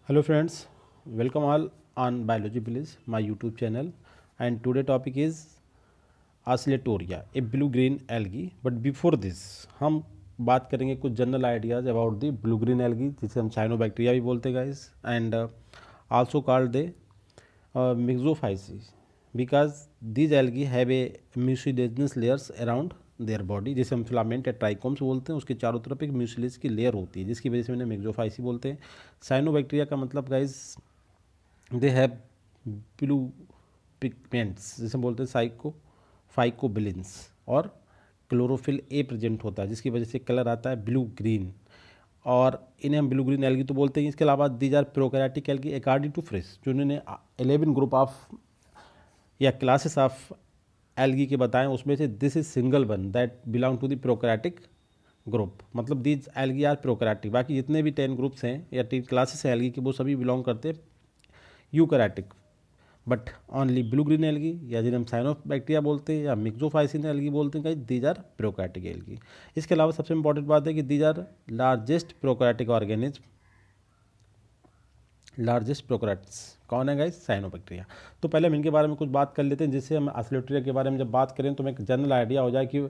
Hello friends, welcome all on Biology Village, my YouTube channel, and today topic is Oscillatoria, a blue-green algae. But before this, हम बात करेंगे कुछ general ideas about the blue green algae, जिसे हम cyanobacteria भी बोलते हैं guys, and also called the Myxophyceae, because these algae have a mucilaginous layers around their body, जिसे हम फिलामेंट या ट्राइकोम्स बोलते हैं। उसके चारों तरफ एक म्यूसिलेज की लेयर होती है, जिसकी वजह से उन्हें मिक्सोफाइसी बोलते हैं। साइनोबैक्टीरिया का मतलब guys they have blue pigments, जिसे बोलते हैं फाइकोबिलिन्स, और क्लोरोफिल ए प्रेजेंट होता है, जिसकी वजह से कलर आता है ब्लू ग्रीन, और इन्हें हम ब्लू ग्रीन एल्गी तो बोलते हैं। इसके अलावा these are prokaryotic algae according to Fritsch, जो उन्होंने 11 ग्रुप ऑफ या क्लासेस ऑफ एल्गी के बताएं, उसमें से this is single one that belong to the prokaryotic group, मतलब दीज एल्गी आर प्रोकैरियोटिक। बाकी जितने भी 10 ग्रुप्स हैं या 10 क्लासेस हैं एल्गी के, वो सभी बिलोंग करते हैं eukaryotic, but only blue green algae, या जिन्हें हम साइनोबैक्टीरिया बोलते हैं या मिक्सोफाइसिन एल्गी बोलते हैं, दीज आर प्रोकैरियोटिक एल्गी। इसके अलावा सबसे इंपॉर्टेंट बात है कि these are largest prokaryotic organism. Largest prokaryotes कौन है गाइस? साइनोबैक्टीरिया। तो पहले हम इनके बारे में कुछ बात कर लेते हैं, जिससे हम ऑस्सिलेटोरिया के बारे में जब बात करें तो हमें एक जनरल आइडिया हो जाए कि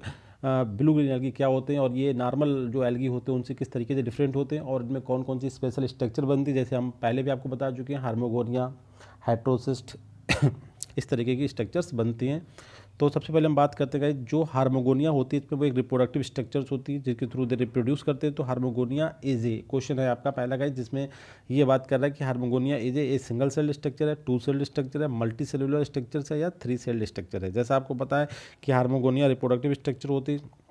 ब्लू ग्रीन एल्गी क्या होते हैं, और ये नॉर्मल जो एल्गी होते हैं उनसे किस तरीके से डिफरेंट होते हैं, और इनमें कौन कौन सी स्पेशल स्ट्रक्चर बनती है। जैसे हम पहले भी आपको बता चुके हैं, हार्मोगोनिया, हेट्रोसिस्ट इस तरीके की स्ट्रक्चर्स बनती हैं। तो सबसे पहले हम बात करते हैं जो हार्मोगोनिया होती है, इसमें वो एक रिप्रोडक्टिव स्ट्रक्चर्स होती है जिसके थ्रू दे रिप्रोड्यूस करते हैं। तो हार्मोगोनिया इज ए क्वेश्चन है आपका पहला गाइस, जिसमें ये बात कर रहा है कि hormogonia is a single celled structure है, 2 सेल्ड स्ट्रक्चर है, मल्टी सेलुलर स्ट्रक्चर है, या 3 सेल्ड स्ट्रक्चर है। जैसा आपको पता है कि हार्मोगोनिया रिप्रोडक्टिव स्ट्रक्चर होती है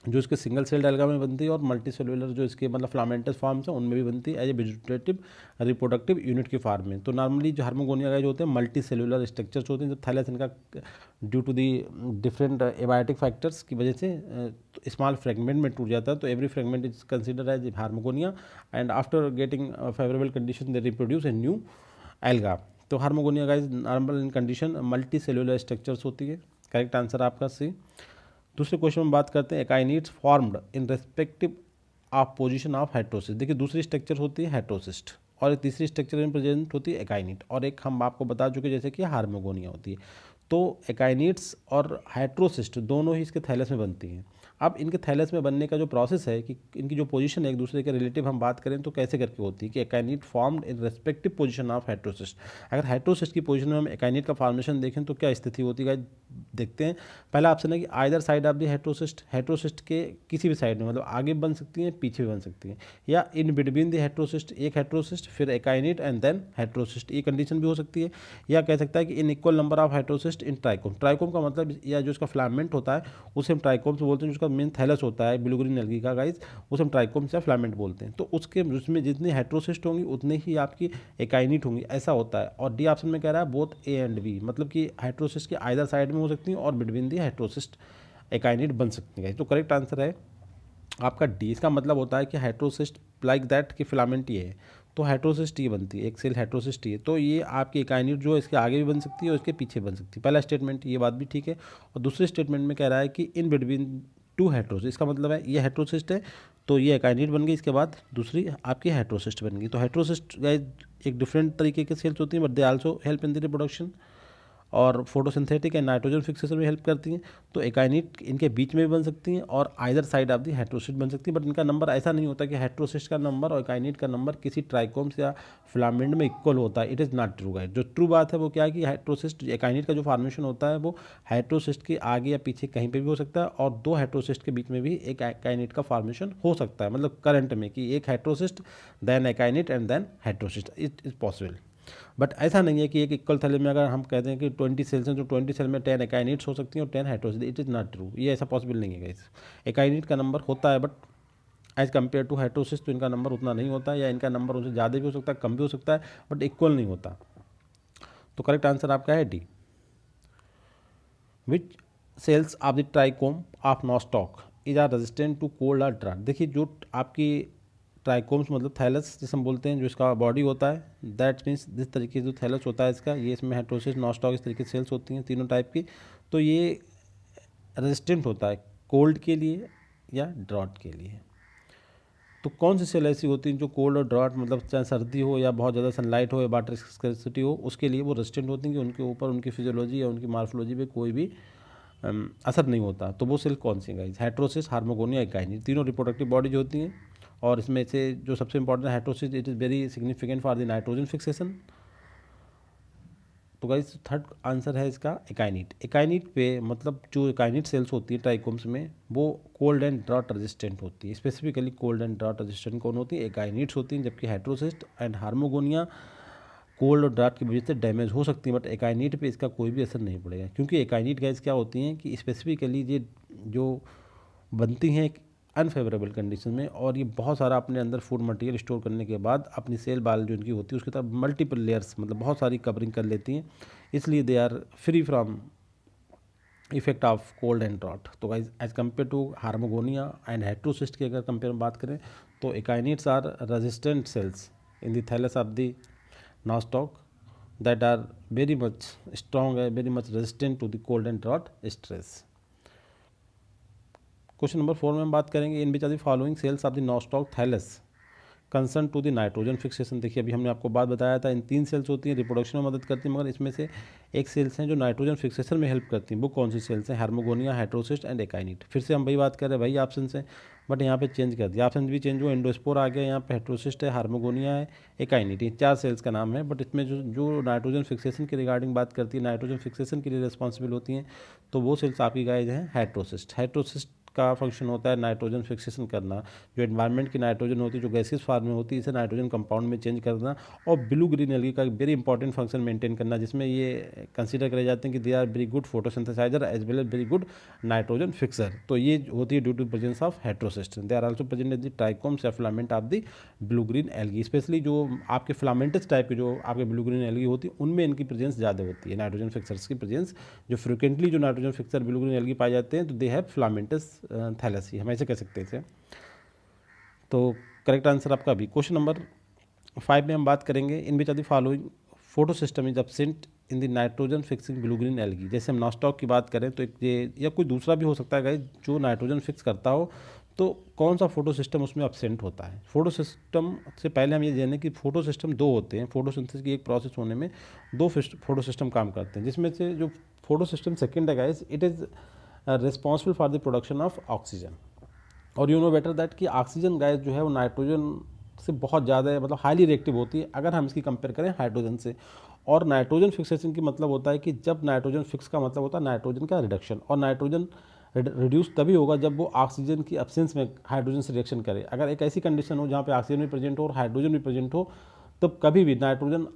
जो इसके सिंगल सेल्ड एल्गा में बनती है, और मल्टी सेलुलर जो इसके मतलब फिलामेंटस फॉर्म्स हैं उनमें भी बनती है as a vegetative reproductive unit के फॉर्म में। तो नॉर्मली जो हार्मोगोनिया का जो होते हैं मल्टी सेलुलर स्ट्रक्चर्स होते हैं, जब थैलेस इनका due to the different abiotic factors की वजह से स्मॉल फ्रेगमेंट में टूट जाता है। तो every fragment is consider as hormogonia, and after getting favourable condition they reproduce a new alga. तो हार्मोगोनिया का is normal in condition multi cellular structures होती है। करेक्ट आंसर आपका सी। दूसरे क्वेश्चन में बात करते हैं akinetes formed in respective of position of heterocyst. देखिए दूसरी स्ट्रक्चर होती है हेट्रोसिस्ट, और एक तीसरी स्ट्रक्चर में प्रेजेंट होती है एकाइनिट, और एक हम आपको बता चुके जैसे कि हार्मोगोनिया होती है। तो एकाइनिट्स और हेट्रोसिस्ट दोनों ही इसके थैलस में बनती हैं। अब इनके थैलस में बनने का जो प्रोसेस है कि इनकी जो पोजीशन है एक दूसरे के रिलेटिव हम बात करें तो कैसे करके होती है कि akinete formed in respective position of heterocyst. अगर हेट्रोसिस्ट की पोजीशन में हम एकाइनिट का फॉर्मेशन देखें तो क्या स्थिति होती है देखते हैं। पहला ऑप्शन है कि either side of the heterocyst, heterocyst के किसी भी साइड में, मतलब आगे बन सकती हैं पीछे भी बन सकती हैं, या इन बिटवीन द हेट्रोसिस्ट, एक हेट्रोसिस्ट फिर एकाइनिट एंड देन हेट्रोसिस्ट, ये कंडीशन भी हो सकती है। या कह सकता है कि in equal number of heterocyst in trichome. Trichome का मतलब या जो इसका फिलामेंट होता है उसे हम ट्राइकोम से बोलते हैं, जिसका मेन थैलस होता है ब्लू ग्रीन एल्गी का गाइस, उसे हम ट्राइकोम से फिलामेंट बोलते हैं। तो उसके उसमें जितनी हेट्रोसिस्ट होंगी उतनी ही आपकी एकाइनिट होंगी, ऐसा होता है। और डी ऑप्शन में कह रहा है बोथ ए एंड बी, मतलब कि हेट्रोसिस्ट की आइदर साइड में हो सकती हैं और बिटवीन दी हेट्रोसिस्ट एकाइनिट बन सकती है। तो करेक्ट आंसर है आपका डी। इसका मतलब होता है कि हेट्रोसिस्ट लाइक दैट कि फिलामेंट ये है, तो हेट्रोसिस्ट ये बनती है, एक सेल हेट्रोसिस्ट ये। तो ये आपकी एकाइनिट जो है इसके आगे भी बन सकती है और इसके पीछे बन सकती है। पहला स्टेटमेंट ये बात भी ठीक है, और दूसरे स्टेटमेंट में कह रहा है कि इन बिटवीन 2 हेट्रोसिस्ट, इसका मतलब है ये हेट्रोसिस्ट है तो ये एकाइनिट बन गई, इसके बाद दूसरी आपकी हेट्रोसिस्ट बन गई। तो हेट्रोसिस्ट गाइस एक डिफरेंट तरीके के सेल्स होती हैं, but they also help in the reproduction और फोटोसिंथेटिक एंड नाइट्रोजन फिक्सेशन में हेल्प करती हैं। तो एकाइनिट इनके बीच में भी बन सकती हैं और either side of the heterocyst बन सकती है, बट इनका नंबर ऐसा नहीं होता कि हेट्रोसिस्ट का नंबर और एकाइनिट का नंबर किसी ट्राइकोम्स या फिलामेंट में इक्वल होता है। It is not true guys. जो ट्रू बात है वो क्या है कि हेट्रोसिस्ट एकाइनिट का जो फॉर्मेशन होता है वो हेट्रोसिस्ट के आगे या पीछे कहीं पर भी हो सकता है, और 2 हेट्रोसिस्ट के बीच में भी एक एकाइनिट का फॉर्मेशन हो सकता है, मतलब करंट में कि एक heterocyst then akinete and then heterocyst, it is possible. But ऐसा नहीं है कि एक इक्वल थैले में अगर हम कहते हैं कि 20 सेल्स हैं तो 20 सेल में 10 एकाइनिट्स हो सकती हैं और 10 heterocyst, it is not true. ये ऐसा पॉसिबल नहीं है गाइस। एकाइनिट का नंबर होता है but as compare to heterocyst तो इनका नंबर उतना नहीं होता है, या इनका नंबर उनसे ज़्यादा भी हो सकता है, कम भी हो सकता है, बट इक्वल नहीं होता। तो करेक्ट आंसर आपका है D. Which cells of the trichome of nostoc is are resistant to cold और ड्राफ्ट। देखिए जो आपकी ट्राइकोम्स मतलब थैलस जिसे हम बोलते हैं, जो इसका बॉडी होता है, दैट मीन्स जिस तरीके से जो थैलस होता है इसका, ये इसमें हेट्रोसिस्ट नॉस्टॉक इस तरीके से सेल्स होती हैं तीनों टाइप की। तो ये रेजिस्टेंट होता है कोल्ड के लिए या ड्रॉट के लिए। तो कौन सी सेल ऐसी होती हैं जो कोल्ड और ड्राउट, मतलब चाहे सर्दी हो या बहुत ज़्यादा सनलाइट हो या वाटर स्कैर्सिटी हो, उसके लिए वो रेजिस्टेंट होती हैं कि उनके ऊपर उनकी फिजियोलॉजी या उनकी मार्फोलॉजी पे कोई भी असर नहीं होता। तो वो सेल कौन सी है गाइस? हेटेरोसिस, हार्मोगोनिया, एकाइनी, तीनों रिप्रोडक्टिव बॉडीज होती हैं। और इसमें से जो सबसे इंपॉर्टेंट है heterosis, it is very significant for the nitrogen fixation. तो गाइस थर्ड आंसर है इसका एकाइनीट। एकाइनीट पे मतलब जो एकाइनीट सेल्स होती है ट्राइकोम्स में, वो कोल्ड एंड ड्राउट रेजिस्टेंट होती है। Specifically cold and drought resistant कौन होती है? एकाइनीट्स होती हैं। जबकि हेटेरोसिस्ट एंड हार्मोगोनिया कोल्ड और ड्राउट की वजह से डैमेज हो सकती है, बट एकाइनीट पे इसका कोई भी असर नहीं पड़ेगा। क्योंकि एकाइनीट गैस क्या होती हैं कि स्पेसिफिकली ये जो बनती हैं एक अनफेवरेबल कंडीशन में, और ये बहुत सारा अपने अंदर फूड मटेरियल स्टोर करने के बाद अपनी सेल बाल जो इनकी होती है उसकी तरफ मल्टीपल लेयर्स, मतलब बहुत सारी कवरिंग कर लेती हैं, इसलिए they are free from effect of cold and drought. तो guys as compare to hormogonia and heterocyst की अगर कंपेयर में बात करें तो akinetes are resistant cells in the thallus of the nostoc that are very much strong and very much resistant to the cold and drought stress. Question number 4 में हम बात करेंगे in which are the following cells of the Nostoc thallus concern to the nitrogen fixation. देखिए अभी हमने आपको बात बताया था इन 3 सेल्स होती हैं, रिप्रोडक्शन में मदद करती हैं, मगर इसमें से एक सेल्स हैं जो नाइट्रोजन फिक्सेशन में हेल्प करती हैं। वो कौन सी सेल्स हैं? हार्मोगोनिया, हेटेरोसिस्ट एंड एकाइनीट। फिर से हम वही बात कर रहे हैं, वही ऑप्शन से, बट यहाँ पे चेंज कर दिया, ऑप्शन भी चेंज हुआ, एंडोस्पोर आ गया, यहाँ पे हेटेरोसिस्ट है, हार्मोगोनिया है, एकाइनीट, ये 4 सेल्स का नाम है। बट इसमें जो नाइट्रोजन फिक्सेशन के रिगार्डिंग बात करती है, नाइट्रोजन फिक्सेशन के लिए रिस्पॉन्सिबल होती हैं, तो वो सेल्स आपकी गाइज हैं हेटेरोसिस्ट। हेटेरोसिस्ट का फंक्शन होता है नाइट्रोजन फिक्सेशन करना, जो एनवायरनमेंट की नाइट्रोजन होती है जो गैसेस फॉर्म में होती है, इसे नाइट्रोजन कंपाउंड में चेंज करना, और ब्लू ग्रीन एल्गी का वेरी इंपॉर्टेंट फंक्शन मेंटेन करना, जिसमें ये कंसीडर करे जाते हैं कि they are very good photosynthesizer as well as very good nitrogen fixer. तो ये होती है due to presence of heterocyst. They are also present in the trichomes या filament of the blue green algae. Especially जो आपके filamentous type के जो आपके ब्लू ग्रीन एल्गी होती है उनमें इनकी प्रेजेंस ज़्यादा होती है, नाइट्रोजन फिक्सर्स की प्रेजेंस। जो फ्रिक्वेंटली जो nitrogen fixer blue green algae पाए जाते हैं तो दे हैव फिलामेंटस थैलेसी, हम ऐसे कह सकते हैं इसे। तो करेक्ट आंसर आपका भी। क्वेश्चन नंबर 5 में हम बात करेंगे in which are the following photo system is absent in the nitrogen fixing blue green algae. जैसे हम नॉस्टॉक की बात करें तो एक ये या कोई दूसरा भी हो सकता है गाइस जो नाइट्रोजन फिक्स करता हो, तो कौन सा फोटो सिस्टम उसमें एब्सेंट होता है? फोटो सिस्टम से पहले हम ये जानें कि फोटो सिस्टम 2 होते हैं। फोटोसिंथेसिस की एक प्रोसेस होने में 2 फोटो सिस्टम काम करते हैं, जिसमें से जो फोटो सिस्टम सेकेंड है guys, it is responsible for the production of oxygen. और यू नो बेटर दैट कि ऑक्सीजन गैस जो है वो नाइट्रोजन से बहुत ज़्यादा मतलब हाईली रिएक्टिव होती है अगर हम इसकी कंपेयर करें हाइड्रोजन से। और नाइट्रोजन फिक्सेशन की मतलब होता है कि जब नाइट्रोजन फिक्स का मतलब होता है नाइट्रोजन का रिडक्शन, और नाइट्रोजन रिड्यूस तभी होगा जब वो ऑक्सीजन की एब्सेंस में हाइड्रोजन से रिएक्शन करे। अगर एक ऐसी कंडीशन हो जहाँ पे ऑक्सीजन भी प्रेजेंट हो और हाइड्रोजन भी प्रेजेंट हो, तब कभी भी नाइट्रोजन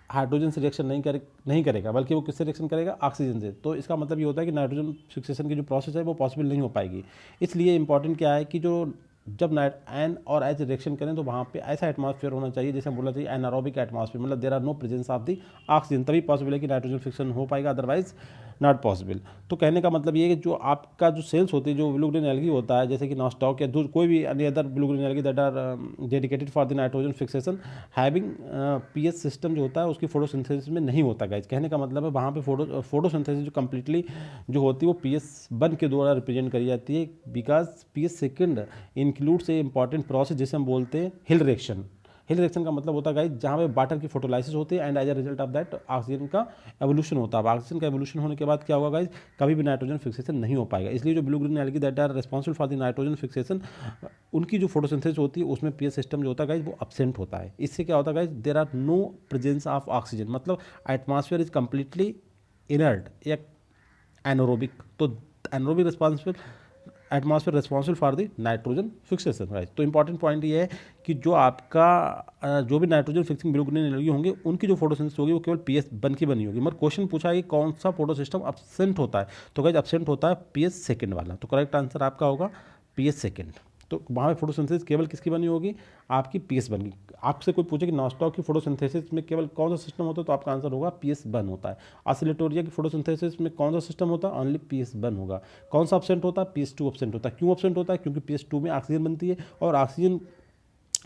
हाइड्रोजन से रिएक्शन नहीं करेगा, बल्कि वो किससे रिएक्शन करेगा? ऑक्सीजन से। तो इसका मतलब ये होता है कि नाइट्रोजन फिक्सेशन की जो प्रोसेस है वो पॉसिबल नहीं हो पाएगी। इसलिए इंपॉर्टेंट क्या है कि जो जब एन और एच रिएक्शन करें तो वहाँ पे ऐसा एटमॉस्फेयर होना चाहिए, जैसे हम बोला चाहिए एनारोबिक एटमॉस्फेयर, मतलब there are no presence of the oxygen, तभी पॉसिबल है कि नाइट्रोजन फिक्सन हो पाएगा, अदरवाइज नॉट पॉसिबल। तो कहने का मतलब ये है कि जो आपका जो सेल्स होती है, जो ब्लू ग्रीन एल्गी होता है, जैसे कि नॉस्टॉक या कोई भी अन्य other blue green algae that are dedicated for the nitrogen fixation having PH system जो होता है उसकी फोटोसिंथेसिस में नहीं होता गाइस। कहने का मतलब है वहाँ पे फोटोसिंथेसिस जो कम्प्लीटली जो होती है वो पीएच वन के द्वारा रिप्रेजेंट करी जाती है, because pH second includes A important process जिसे हम बोलते हैं हिल रिएक्शन। हिल रिएक्शन का मतलब होता है गाइस जहाँ पे वाटर की फोटोलाइसिस होती है and as a result of that oxygen का एवोल्यूशन होता है। अब ऑक्सीजन का एवोल्यूशन होने के बाद क्या होगा गाइस? कभी भी नाइट्रोजन फिक्सेशन नहीं हो पाएगा। इसलिए जो blue green algae that are responsible for the nitrogen fixation, उनकी जो फोटोसिंथेसिस होती है उसमें पीएच सिस्टम जो होता है गाइस वो एब्सेंट होता है। इससे क्या होता है guys? There are no presence of oxygen, मतलब एटमॉस्फेयर इज कम्प्लीटली इनर्ट या एनोरोबिक। तो anaerobic responsible atmosphere responsible for the nitrogen fixation right. तो इंपॉर्टेंट पॉइंट ये है कि जो आपका जो भी nitrogen fixing blue green energy होंगे उनकी जो फोटोसिंथेसिस होगी वो केवल पीएच बन की बनी होगी। मगर क्वेश्चन पूछा है कि कौन सा फोटो सिस्टम एब्सेंट होता है, तो गाइस एब्सेंट होता है पीएच सेकेंड वाला। तो करेक्ट आंसर आपका होगा पीएच सेकेंड। तो वहाँ पे फोटोसिंथेसिस केवल किसकी बनी होगी? आपकी पीएच बन गई। आपसे कोई पूछे कि नॉस्टॉक की फोटोसिंथेसिस में केवल कौन सा सिस्टम होता है, तो आपका आंसर होगा पीएच बन होता है। ऑसिलेटोरिया की फोटोसिंथेसिस में कौन सा सिस्टम होता है? ओनली पीएच बन होगा। कौन सा एब्सेंट होता है? पीएच टू एब्सेंट होता है। क्यों एब्सेंट होता है? क्योंकि पीएच टू में ऑक्सीजन बनती है, और ऑक्सीजन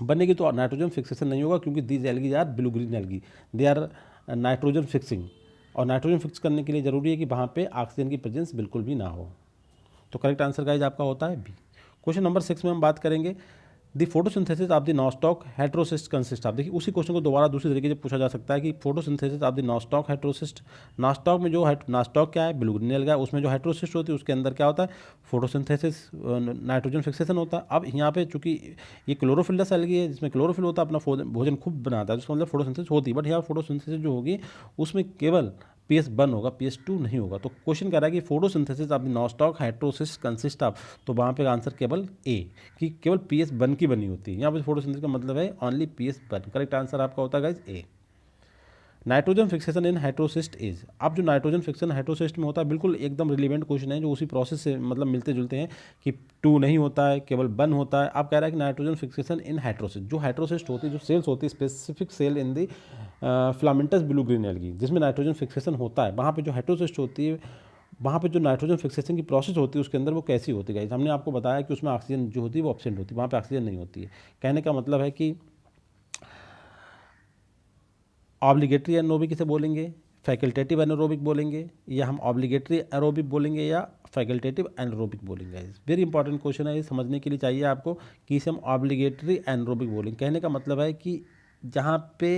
बनेगी तो नाइट्रोजन फिक्सेशन नहीं होगा, क्योंकि these algae are blue green algae, they are nitrogen fixing. और नाइट्रोजन फिक्स करने के लिए ज़रूरी है कि वहाँ पे ऑक्सीजन की प्रेजेंस बिल्कुल भी ना हो। तो करेक्ट आंसर गाइज आपका होता है बी। क्वेश्चन नंबर 6 में हम बात करेंगे दी photosynthesis of the nostoc heterocyst consist of, देखिए उसी क्वेश्चन को दोबारा दूसरी तरीके से पूछा जा सकता है कि photosynthesis of the nostoc heterocyst, nostoc में जो नॉस्टॉक क्या है, ब्लू ग्रीन एल्गा, उसमें जो हेट्रोसिस्ट होती है उसके अंदर क्या होता है, फोटोसिंथेसिस, नाइट्रोजन फिक्सेशन होता है। अब यहाँ पे चूंकि ये क्लोरोफिलस एल्गी है जिसमें क्लोरोफिल होता है, अपना भोजन खुद बनाता है, जिसका मतलब फोटोसिंथेसिस होती है, बट यहाँ फोटोसिंथेसिस जो होगी उसमें केवल PS1 होगा, PS2 नहीं होगा। तो क्वेश्चन कह रहा है कि photosynthesis of the nostoc heterocyst consist of, तो वहाँ पे आंसर केवल ए कि केवल PS1 की बनी होती है। यहाँ पे फोटोसिंथेसिस का मतलब है ओनली PS1। करेक्ट आंसर आपका होता है guys A. Nitrogen fixation in heterocyst is, अब जो नाइट्रोजन फिक्सेशन हेट्रोसिस्ट में होता है बिल्कुल एकदम रिलेवेंट क्वेश्चन है, जो उसी प्रोसेस से मतलब मिलते जुलते हैं कि 2 नहीं होता है, केवल 1 होता है। अब कह रहा है कि नाइट्रोजन फिक्सेशन इन हेट्रोसिस्ट, जो हेट्रोसिस्ट होती है, जो सेल्स होती है, स्पेसिफिक सेल इन दी फिलामेंटस ब्लू ग्रीन एल्गी, जिसमें नाइट्रोजन फिक्सेशन होता है, वहाँ पर जो हेट्रोसिस्ट होती है, वहाँ पे जो नाइट्रोजन फिक्सेशन की प्रोसेस होती है उसके अंदर वो कैसी होती है, हमने आपको बताया कि उसमें ऑक्सीजन जो होती है वो एब्सेंट होती है, वहाँ पे ऑक्सीजन नहीं होती है। कहने का मतलब है कि ऑब्लिगेटरी एनारोबिक इसे बोलेंगे, फैकल्टेटिव एनारोबिक बोलेंगे, या हम ऑब्लिगेटरी एरोबिक बोलेंगे या फैकल्टेटिव एनारोबिक बोलेंगे। वेरी इंपॉर्टेंट क्वेश्चन है, ये समझने के लिए चाहिए आपको कि इसे हम ऑब्लिगेटरी एनारोबिक बोलेंगे। कहने का मतलब है कि जहाँ पे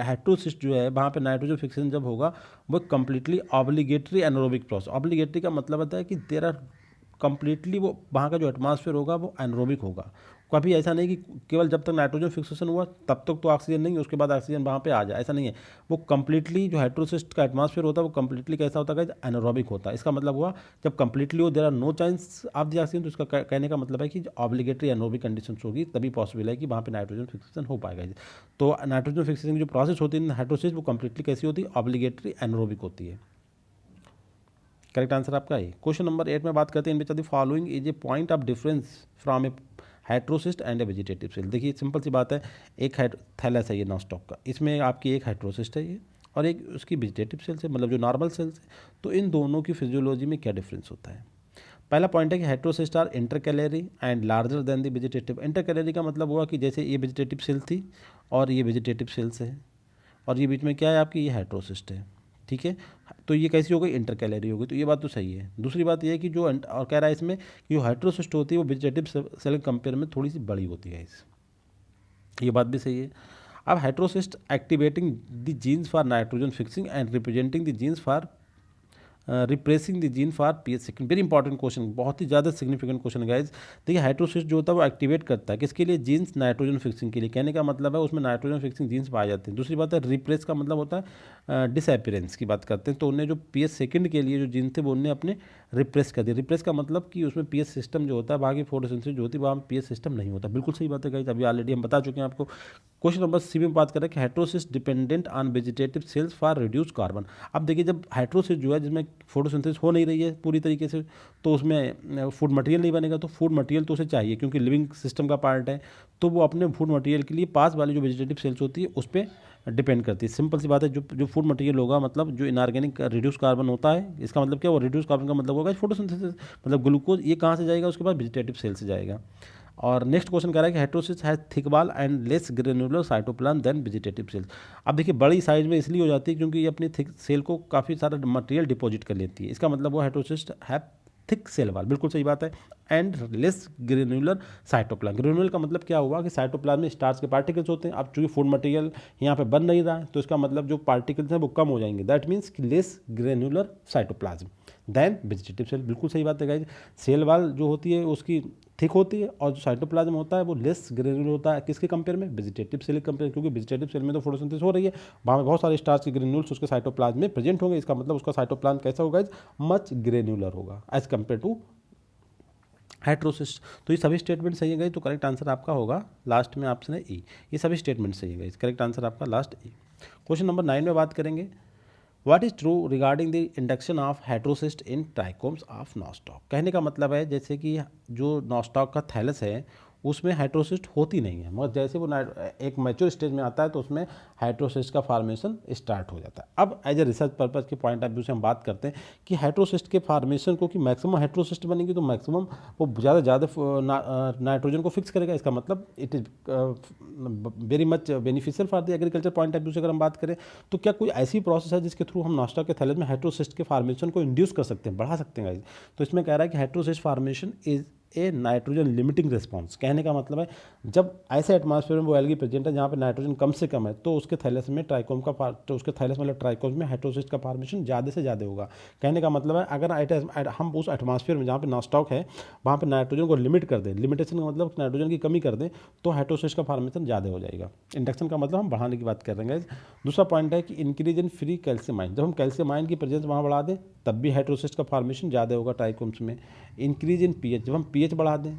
हेट्रोसिस्ट जो है वहाँ पे नाइट्रोजन फिक्सेशन जब होगा वो completely obligatory anaerobic process. Obligatory का मतलब होता है कि देर आर कम्प्लीटली वो वहाँ का जो एटमॉस्फेयर होगा वो एनारोबिक होगा। कभी ऐसा नहीं कि केवल जब तक नाइट्रोजन फिक्सेशन हुआ तब तक तो ऑक्सीजन नहीं, उसके बाद ऑक्सीजन वहाँ पे आ जाए, ऐसा नहीं है। वो कम्प्लीटली जो हेट्रोसिस्ट का एटमॉस्फेयर होता है वो कम्प्लीटली कैसा होता है, एनारोबिक होता है। इसका मतलब हुआ जब कम्प्लीटली हो there are no chance of the oxygen, तो इसका कहने का मतलब है कि ऑब्लिगेटरी एनारोबिक कंडीशन होगी तभी पॉसिबल है कि वहाँ पे नाइट्रोजन फिक्सेशन हो पाएगा। तो नाइट्रोजन फिक्सेशन की जो प्रोसेस होती है हेट्रोसिस्ट वो कम्प्लीटली कैसी होती है, ऑब्लिगेटरी एनारोबिक होती है। करेक्ट आंसर आपका है। क्वेश्चन नंबर 8 में बात करते हैं, in which of the following is a point of difference from a heterocyst and a vegetative cell. देखिए सिंपल सी बात है, एक थैलस है ये नॉस्टॉक का, इसमें आपकी एक हेट्रोसिस्ट है ये और एक उसकी वेजिटेटिव सेल्स है, मतलब जो नॉर्मल सेल्स है। तो इन दोनों की फिजियोलॉजी में क्या डिफरेंस होता है। पहला पॉइंट है कि heterocyst are intercalary and larger than the vegetative. Intercalary का मतलब हुआ कि जैसे ये वेजिटेटिव सेल थी और ये वेजिटेटिव सेल्स है और ये बीच में क्या है आपकी, ये हेट्रोसिस्ट है, ठीक है। तो ये कैसी हो गई, इंटरकैलरी हो गई, तो ये बात तो सही है। दूसरी बात ये है कि जो और कह रहा है इसमें कि जो हेट्रोसिस्ट होती है वो वेजिटेटिव सेल के कंपेयर में थोड़ी सी बड़ी होती है, ये बात भी सही है। अब heterocyst activating the genes for nitrogen fixing and representing the genes for repressing the gene for PS2। Very important question, बहुत ही ज़्यादा सिग्निफिकेंट क्वेश्चन है गाइज। देखिए हेट्रोसिस्ट जो होता है वो एक्टिवेट करता है किसके लिए, जीन्स नाइट्रोजन फिक्सिंग के लिए। कहने का मतलब है उसमें नाइट्रोजन फिक्सिंग जीन्स पाए जाते हैं। दूसरी बात है रिप्रेस का मतलब होता है डिसअपियरेंस की बात करते हैं, तो उन्हें जो PS2 के लिए जो जीन थे वो उन्हें अपने रिप्रेस कर दिया। रिप्रेस का मतलब कि उसमें PS सिस्टम जो होता है, बाकी फोटोसिंथेसिस जो होती है वहाँ PS सिस्टम नहीं होता। बिल्कुल सही बात है गाइज, अभी ऑलरेडी हम बता चुके हैं आपको। क्वेश्चन नंबर C में बात करें कि heterocyst dependent on vegetative cells for reduce carbon. अब देखिए जब हेट्रोसिस्ट जो है जिसमें फोटोसिंथेसिस हो नहीं रही है पूरी तरीके से, तो उसमें फूड मटेरियल नहीं बनेगा। तो फूड मटेरियल तो उसे चाहिए क्योंकि लिविंग सिस्टम का पार्ट है, तो वो अपने फूड मटेरियल के लिए पास वाली जो वेजिटेटिव सेल्स होती है उस पर डिपेंड करती है। सिंपल सी बात है, जो फूड मटेरियल होगा मतलब जो इनऑर्गेनिक रिड्यूस कार्बन होता है, इसका मतलब क्या, वो रिड्यूस कार्बन का मतलब होगा फोटोसिंथेसिस, मतलब ग्लूकोज, ये कहाँ से जाएगा, उसके बाद वेजिटेटिव सेल से जाएगा। और नेक्स्ट क्वेश्चन कह रहा है कि heterocyst has thick wall and less granular cytoplasm than vegetative cells. अब देखिए बड़ी साइज में इसलिए हो जाती है क्योंकि ये अपनी थिक सेल को काफ़ी सारा मटेरियल डिपॉजिट कर लेती है। इसका मतलब वो हेट्रोसिस्ट है थिक सेल वाल, बिल्कुल सही बात है। And less granular cytoplasm, granular का मतलब क्या हुआ कि साइटोप्लाज्म में स्टार्च के पार्टिकल्स होते हैं। अब चूंकि फूड मटेरियल यहाँ पे बन नहीं रहा है तो इसका मतलब जो पार्टिकल्स हैं वो कम हो जाएंगे, that means less granular cytoplasm than vegetative cell. बिल्कुल सही बात है गाइज, सेल वाल जो होती है उसकी थिक होती है और जो साइटोप्लाज्म होता है वो लेस ग्रेनुलर होता है, किसके कंपेयर में, वेजिटेटिव सेल के कंपेयर, क्योंकि वेजिटेटिव सेल में तो फोटोसिंथेसिस हो रही है, वहाँ में बहुत सारे स्टार्च के ग्रेन्यूल्स उसके साइटोप्लाज्म में प्रेजेंट होंगे। इसका मतलब उसका साइटोप्लाज्म कैसा होगा, मच ग्रेन्युलर होगा एज कंपेयर टू हेट्रोसिस्ट। तो ये सभी स्टेटमेंट सही है गाइस, तो करेक्ट आंसर आपका होगा लास्ट में ऑप्शन है ई। ये सभी स्टेटमेंट सही है गाइस, करेक्ट आंसर आपका लास्ट ई। क्वेश्चन नंबर 9 में बात करेंगे, what is true regarding the induction of heterocyst in trichomes of nostoc. कहने का मतलब है जैसे कि जो नॉस्टॉक का थैलस है उसमें हाइड्रोसिस्ट होती नहीं है, मगर जैसे वो एक मैच्योर स्टेज में आता है तो उसमें हाइड्रोसिस्ट का फॉर्मेशन स्टार्ट हो जाता है। अब एज ए रिसर्च पर्पज़ के पॉइंट ऑफ व्यू से हम बात करते हैं कि हाइड्रोसिस्ट के फॉर्मेशन को कि मैक्सिमम हाइड्रोसिस्ट बनेगी तो मैक्सिमम वो ज़्यादा नाइट्रोजन को फिक्स करेगा। इसका मतलब it is very much beneficial for the agriculture point of view से अगर हम बात करें तो क्या कोई ऐसी प्रोसेस है जिसके थ्रू हम नॉस्टॉक के थैलेस में हाइड्रोसिस्ट के फॉर्मेशन को इंड्यूस कर सकते हैं, बढ़ा सकते हैं गाइस। तो इसमें कह रहा है कि heterocyst formation is a nitrogen limiting response. कहने का मतलब है जब ऐसे एटमॉस्फेयर में वो एल्गी प्रेजेंट है जहाँ पे नाइट्रोजन कम से कम है, तो उसके थैलेस में ट्राइकोम का तो उसके थैलेस मतलब ट्राइकोम में हेटेरोसिस्ट का फॉर्मेशन ज़्यादा से ज़्यादा होगा। कहने का मतलब है अगर हम उस एटमॉस्फेयर में जहाँ पे नॉनस्टॉक है वहाँ पे नाइट्रोजन को लिमिट कर दें, लिमिटेशन का मतलब नाइट्रोजन की कमी कर दें, तो हेटेरोसिस्ट का फॉर्मेशन ज़्यादा हो जाएगा। इंडक्शन का मतलब हम बढ़ाने की बात कर रहे हैं। दूसरा पॉइंट है कि increase in free calcium ion, जब हम कैल्शियम आयन की प्रेजेंस वहाँ बढ़ा दें तब भी हेटेरोसिस्ट का फॉर्मेशन ज़्यादा होगा ट्राइकोम्स में। इंक्रीज इन पीएच, जब हम पीएच बढ़ा दें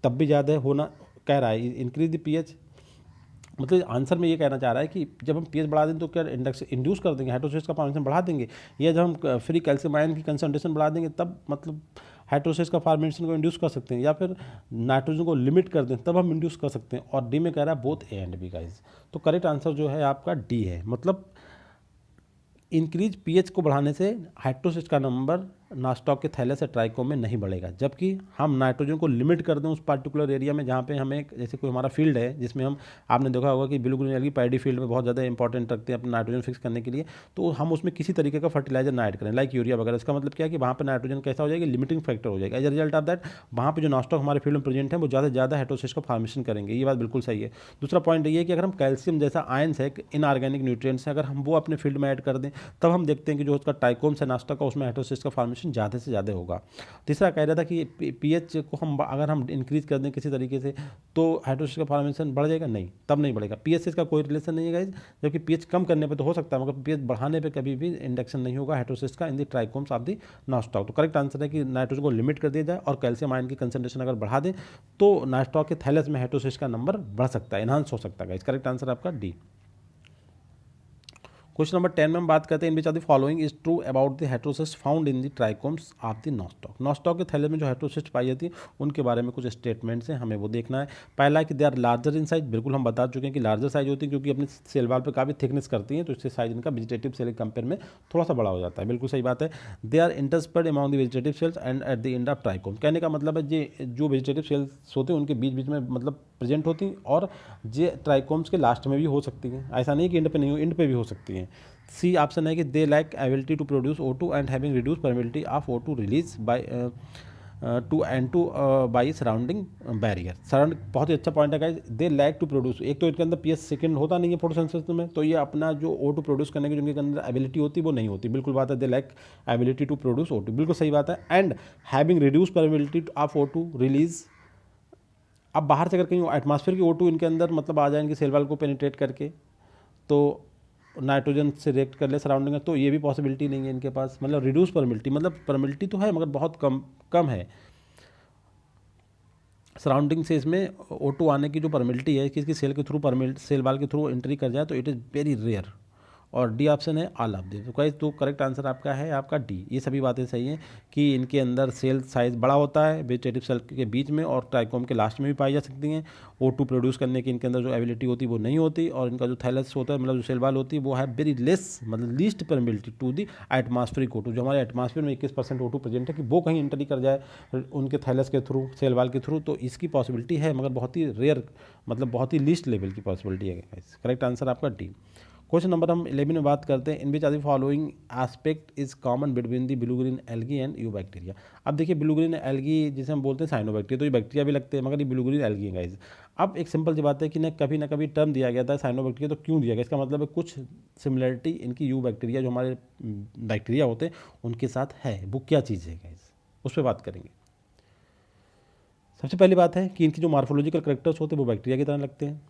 तब भी ज़्यादा होना कह रहा है। इंक्रीज द पीएच मतलब आंसर में ये कहना चाह रहा है कि जब हम पीएच बढ़ा दें तो क्या इंड्यूस कर देंगे, हेटेरोसिस्ट का फॉर्मेशन बढ़ा देंगे, या जब हम फ्री कैल्शियम आयन की कंसंट्रेशन बढ़ा देंगे तब मतलब हेटेरोसिस्ट का फॉर्मेशन को इंड्यूस कर सकते हैं, या फिर नाइट्रोजन को लिमिट कर दें तब हम इंड्यूस कर सकते हैं। और डी में कह रहा है both A and B guys. तो करेक्ट आंसर जो है आपका डी है। मतलब इंक्रीज पीएच को बढ़ाने से हेटेरोसिस्ट का नंबर नॉनस्टॉक के थैलेस से ट्राइकोम में नहीं बढ़ेगा, जबकि हम नाइट्रोजन को लिमिट कर दें उस पार्टिकुलर एरिया में जहाँ पे हमें, जैसे कोई हमारा फील्ड है जिसमें हम, आपने देखा होगा कि blue green algae paddy field में बहुत ज़्यादा इंपॉर्टेंट रखते हैं अपना नाइट्रोजन फिक्स करने के लिए, तो हम उसमें किसी तरीके का फर्टिलाइजर ना ऐड करें लाइक यूरिया वगैरह। इसका मतलब क्या है कि वहाँ पर नाइट्रोजन कैसा हो जाएगा, लिमिटिंग फैक्टर हो जाएगा। As a result of that वहाँ पर जो नॉनस्टॉक हमारे फील्ड में प्रेजेंट है वो ज़्यादा से ज़्यादा हेटेरोसिस्ट का फॉर्मेशन करेंगे। ये बात बिल्कुल सही है। दूसरा पॉइंट ये है कि अगर हम कैल्शियम जैसा आयंस है, इनऑर्गेनिक न्यूट्रिएंट्स है, अगर हम वो अपने फील्ड में ऐड कर दें तब हम देखते हैं कि जो उसका ट्राइकोम्स है नॉनस्टॉक का उसमें हेटेरोसिस्ट का फॉर्मेशन ज़्यादा से ज़्यादा होगा। तीसरा कह रहा था कि पीएच को हम अगर हम इंक्रीज कर दें किसी तरीके से तो हेटेरोसिस्ट का फॉर्मेशन बढ़ जाएगा, नहीं तब नहीं बढ़ेगा। पीएच से इसका कोई रिलेशन नहीं है गाइस, जबकि पीएच कम करने पे तो हो सकता है मगर पीएच बढ़ाने पे कभी भी इंडक्शन नहीं होगा हेटेरोसिस्ट का इन द ट्राइकोम्स ऑफ द नॉनस्टॉक। तो करेक्ट आंसर है कि नाइट्रोजन को लिमिट कर दिया जाए और कैल्शियम आयन की कंसंट्रेशन अगर बढ़ा दें तो नॉनस्टॉक के थैलेस में हेटेरोसिस्ट का नंबर बढ़ सकता है, एनहांस हो सकता है गाइस। करेक्ट आंसर आपका डी। क्वेश्चन नंबर 10 में हम बात करते हैं in which of the following is true about the heterocyst found in the trichomes of the Nostoc. Nostoc के थैले में जो हेटेरोसिस्ट पाई जाती है उनके बारे में कुछ स्टेटमेंट्स हैं, हमें वो देखना है। पहला है कि they are larger in size, बिल्कुल हम बता चुके हैं कि लार्जर साइज होती है क्योंकि अपने सेल वाल पर काफ़ी थिकनेस करती हैं, तो इससे साइज इनका वेजिटेटिव सेल के कंपेयर में थोड़ा सा बड़ा हो जाता है, बिल्कुल सही बात है। They are interspersed among the vegetative cells and at the end of trichome. कहने का मतलब है जो वेजिटेटिव सेल्स होते हैं उनके बीच बीच में मतलब प्रेजेंट होती हैं और ये ट्राइकोम्स के लास्ट में भी हो सकती हैं, ऐसा नहीं कि एंड पे नहीं हो, एंड पे भी हो सकती हैं। सी ऑप्शन है कि they lack ability to produce O2 and having reduce permeability of O2 release by to N2 by surrounding barrier. Surround बहुत ही अच्छा पॉइंट है guys. They lack to produce, एक तो इनके अंदर पीएच सेकंड होता नहीं है फोटोसिंथेसिस में, तो ये अपना जो O2 प्रोड्यूस करने की जो इनके अंदर एबिलिटी होती है वो नहीं होती, बिल्कुल बात है। They lack ability to produce O2, बिल्कुल सही बात है। And having reduce permeability of O2 release, अब बाहर से अगर कहीं एटमॉस्फेयर की O2 इनके अंदर मतलब आ जाए इनके सेल वाल को पेनिट्रेट करके तो नाइट्रोजन से रिएक्ट कर ले सराउंडिंग, तो ये भी पॉसिबिलिटी नहीं है इनके पास। मतलब रिड्यूस परमिबिलिटी, मतलब परमिबिलिटी तो है मगर बहुत कम है। सराउंडिंग से इसमें O2 आने की जो परमिबिलिटी है किसी सेल के थ्रू सेल वाल के थ्रू एंट्री कर जाए तो इट इज़ वेरी रेयर। और डी ऑप्शन है ऑल ऑफ दिस। तो करेक्ट आंसर आपका है आपका डी। ये सभी बातें सही हैं कि इनके अंदर सेल साइज बड़ा होता है वेजिटेटिव सेल के बीच में और ट्राइकोम के लास्ट में भी पाई जा सकती हैं। O2 प्रोड्यूस करने की इनके अंदर जो एबिलिटी होती है वो नहीं होती, और इनका जो थैलस होता है मतलब जो सेल वाल होती है वो है वेरी लेस, मतलब least permeability to the atmospheric O2। जो हमारे एटमॉस्फेयर में 21% O2 प्रेजेंट है कि वो कहीं एंट्री कर जाए उनके थैलस के थ्रू सेल वाल के थ्रू, तो इसकी पॉसिबिलिटी है मगर बहुत ही रेयर, मतलब बहुत ही लीस्ट लेवल की पॉसिबिलिटी है। करेक्ट आंसर आपका डी। क्वेश्चन नंबर हम 11 में बात करते हैं in which are the following aspect is common between the blue green algae and eubacteria. अब देखिए ब्लू ग्रीन एल्गी जिसे हम बोलते हैं साइनोबैक्टीरिया, तो ये बैक्टीरिया भी लगते हैं मगर ये ब्लू ग्रीन एल्गी है गाइस। अब एक सिंपल सी बात है कि ना कभी टर्म दिया गया था साइनोबैक्टीरिया, तो क्यों दिया गया? इसका मतलब है कुछ सिमिलरिटी इनकी यू बैक्टीरिया जो हमारे बैक्टीरिया होते हैं उनके साथ है। वो क्या चीज़ है गाइस, उस पर बात करेंगे। सबसे पहली बात है कि इनकी जो मार्फोलॉजिकल करेक्टर्स होते हैं वो बैक्टीरिया की तरह लगते हैं।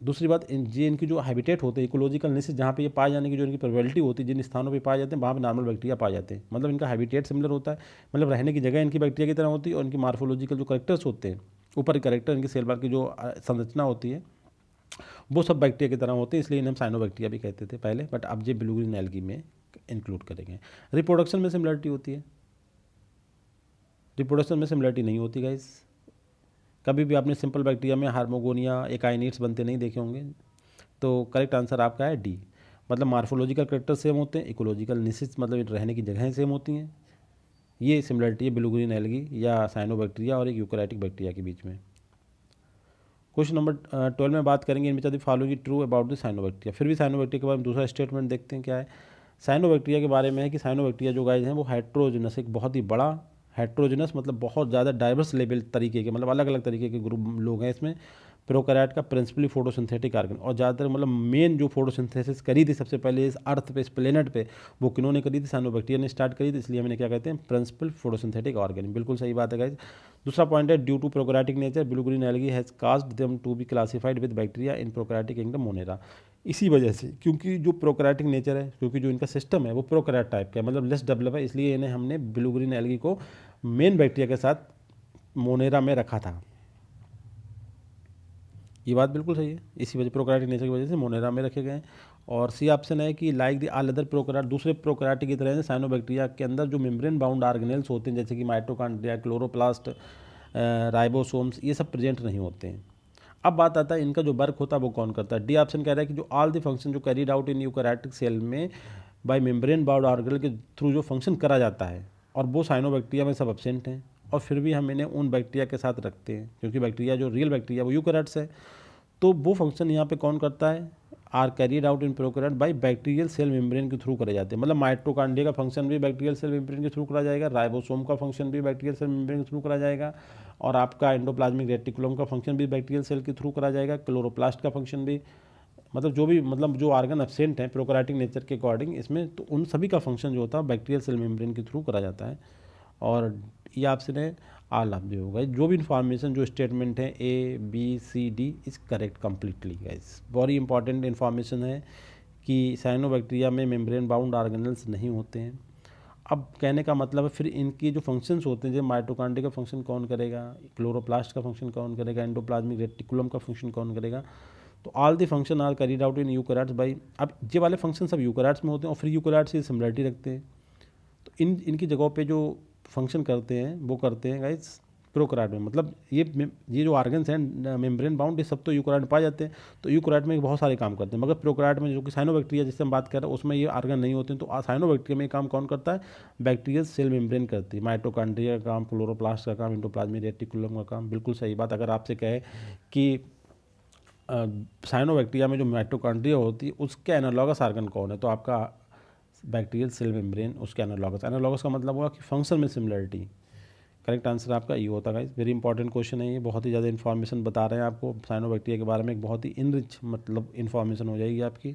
दूसरी बात ये इनकी जो हैबिटेट होते हैं इकोलॉजिकल निश जहाँ पे ये पाए जाने की जो इनकी प्रोबेबिलिटी होती है, जिन स्थानों पे पाए जाते हैं वहाँ पे नॉर्मल बैक्टीरिया पाए जाते हैं, मतलब इनका हैबिटेट सिमिलर होता है, मतलब रहने की जगह इनकी बैक्टीरिया की तरह होती है। और इनकी मार्फोलॉजिकल जो करेक्टर्स होते हैं ऊपर करेक्टर इनकी सेल वाल की जो संरचना होती है वो सब बैक्टीरिया की तरह होते हैं, इसलिए इन्हें हम साइनोबैक्टीरिया भी कहते थे पहले, बट अब ये ब्लू ग्रीन एल्गी में इंक्लूड करेंगे। रिप्रोडक्शन में सिमिलरिटी होती है, रिप्रोडक्शन में सिमिलरिटी नहीं होती गाइस। कभी भी आपने सिंपल बैक्टीरिया में हार्मोगोनिया एकाइनिट्स बनते नहीं देखे होंगे। तो करेक्ट आंसर आपका है डी, मतलब मार्फोलॉजिकल करेक्टर सेम होते हैं, इकोलॉजिकल निशिस मतलब रहने की जगहें सेम होती हैं। ये सिमिलरिटी है ब्लू ग्रीन एल्गी या साइनोबैक्टीरिया और एक यूकैरियोटिक बैक्टीरिया के बीच में। क्वेश्चन नंबर 12 में बात करेंगे इनमें चाहते following true about the cyanobacteria. फिर भी साइनोबैक्टीरिया के बारे में दूसरा स्टेटमेंट देखते हैं क्या है। साइनोबैक्टीरिया के बारे में है कि साइनोबैक्टीरिया जो गाइस हैं वो हाइड्रोजिनस, एक बहुत ही बड़ा हेट्रोजेनस मतलब बहुत ज़्यादा डाइवर्स लेवल तरीके के, मतलब अलग अलग तरीके के ग्रुप लोग हैं इसमें। प्रोकैरियोट का प्रिंसिपली फोटोसिंथेटिक ऑर्गन, और ज़्यादातर मतलब मेन जो फोटोसिंथेसिस करी थी सबसे पहले इस अर्थ पे, इस प्लेनेट पे, वो किन्होंने करी थी? साइनोबैक्टीरिया ने स्टार्ट करी थी, इसलिए मैंने क्या कहते हैं, प्रिंसिपल फोटोसिंथेटिक ऑर्गन। बिल्कुल सही बात है गाइज। दूसरा पॉइंट है, due to prokaryotic nature blue green algae has caused them to be classified with bacteria in prokaryotic kingdom Monera. इसी वजह से, क्योंकि जो प्रोकैरियोटिक नेचर है, क्योंकि जो इनका सिस्टम है वो प्रोकैरियोट टाइप का है, मतलब लेस डेवलप है, इसलिए इन्हें हमने ब्लू ग्रीन एल्गी को मेन बैक्टीरिया के साथ मोनेरा में रखा था। ये बात बिल्कुल सही है, इसी वजह प्रोकैरियोटिक नेचर की वजह से मोनेरा में रखे गए हैं। और सी ऑप्शन है कि like the all other prokaryote, दूसरे प्रोकैरियोटिक की तरह से साइनोबैक्टीरिया के अंदर जो मेम्ब्रेन बाउंड ऑर्गेनेल्स होते हैं, जैसे कि माइटोकॉन्ड्रिया, क्लोरोप्लास्ट, राइबोसोम्स, ये सब प्रेजेंट नहीं होते हैं। अब बात आता है इनका जो वर्क होता है वो कौन करता है। डी ऑप्शन कह रहा है कि जो ऑल द फंक्शन जो carried out in eukaryotic cell में बाय मेम्ब्रेन बाउंड ऑर्गेनेल के थ्रू जो फंक्शन करा जाता है, और वो साइनोबैक्टीरिया में सब एब्सेंट हैं, और फिर भी हम इन्हें उन बैक्टीरिया के साथ रखते हैं, क्योंकि बैक्टीरिया जो रियल बैक्टीरिया वो यूकैरियोट्स है। तो वो फंक्शन यहाँ पे कौन करता है, are carried out in prokaryote by bacterial cell membrane के थ्रू करे जाते हैं। मतलब माइटोकॉन्ड्रिया का फंक्शन भी बैक्टीरियल सेल मेम्ब्रेन के थ्रू करा जाएगा, राइबोसोम का फंक्शन भी बैक्टीरियल सेल मेम्ब्रेन के थ्रू करा जाएगा, और आपका एंडोप्लाज्मिक रेटिकुलम का फंक्शन भी बैक्टीरियल सेल के थ्रू करा जाएगा, क्लोरोप्लास्ट का फंक्शन भी, मतलब जो भी, मतलब जो ऑर्गन एब्सेंट हैं प्रोकैरियोटिक नेचर के अकॉर्डिंग इसमें, तो उन सभी का फंक्शन जो होता है बैक्टीरियल सेल मेम्ब्रेन के थ्रू करा जाता है। और ये ऑप्शन है ऑल ऑफ दी होगा। जो भी इन्फॉर्मेशन, जो स्टेटमेंट है A B C D is correct completely guys. Very important information है कि साइनोबैक्टीरिया में मेम्ब्रेन बाउंड ऑर्गेनल्स नहीं होते हैं। अब कहने का मतलब है फिर इनकी जो फंक्शंस होते हैं, जैसे माइटोकॉन्ड्रिया का फंक्शन कौन करेगा, क्लोरोप्लास्ट का फंक्शन कौन करेगा, एंडोप्लाज्मिक रेटिकुलम का फंक्शन कौन करेगा। तो all the function are carried out in eukaryotes by, अब ये वाले फंक्शन सब यूकैरियोट्स में होते हैं और फिर यूकैरियोट्स से सिमिलरिटी रखते हैं। तो इनकी जगहों पे जो फंक्शन करते हैं वो करते हैं गाइस प्रोकैरियोट में। मतलब ये जो ऑर्गन्स हैं मेम्ब्रेन बाउंड, ये सब तो यूकैरियोट में पाए जाते हैं, तो यूकैरियोट में बहुत सारे काम करते हैं। मगर प्रोकैरियोट में जो कि साइनोबैक्टीरिया जिससे हम बात कर रहे हैं उसमें ये ऑर्गन नहीं होते हैं। तो साइनोबैक्टीरिया में ये काम कौन करता है, बैक्टीरियल सेल मेम्ब्रेन करती है, माइटोकॉन्ड्रिया का काम, क्लोरोप्लास्ट का काम, एंडोप्लाज्मिक रेटिकुलम का काम। बिल्कुल सही बात। अगर आपसे कहे कि साइनोबैक्टीरिया में जो माइटोकॉन्ड्रिया होती है उसके एनालॉगस ऑर्गन कौन है, तो आपका बैक्टीरियल सेल मेम्ब्रेन उसके एनालॉगस। एनालॉगस का मतलब हुआ कि फंक्शन में सिमिलरिटी। करेक्ट आंसर आपका ये होता है। वेरी इंपॉर्टेंट क्वेश्चन है ये, बहुत ही ज़्यादा इन्फॉर्मेशन बता रहे हैं आपको साइनोबैक्टीरिया के बारे में, एक बहुत ही इनरिच मतलब इन्फॉर्मेशन हो जाएगी आपकी।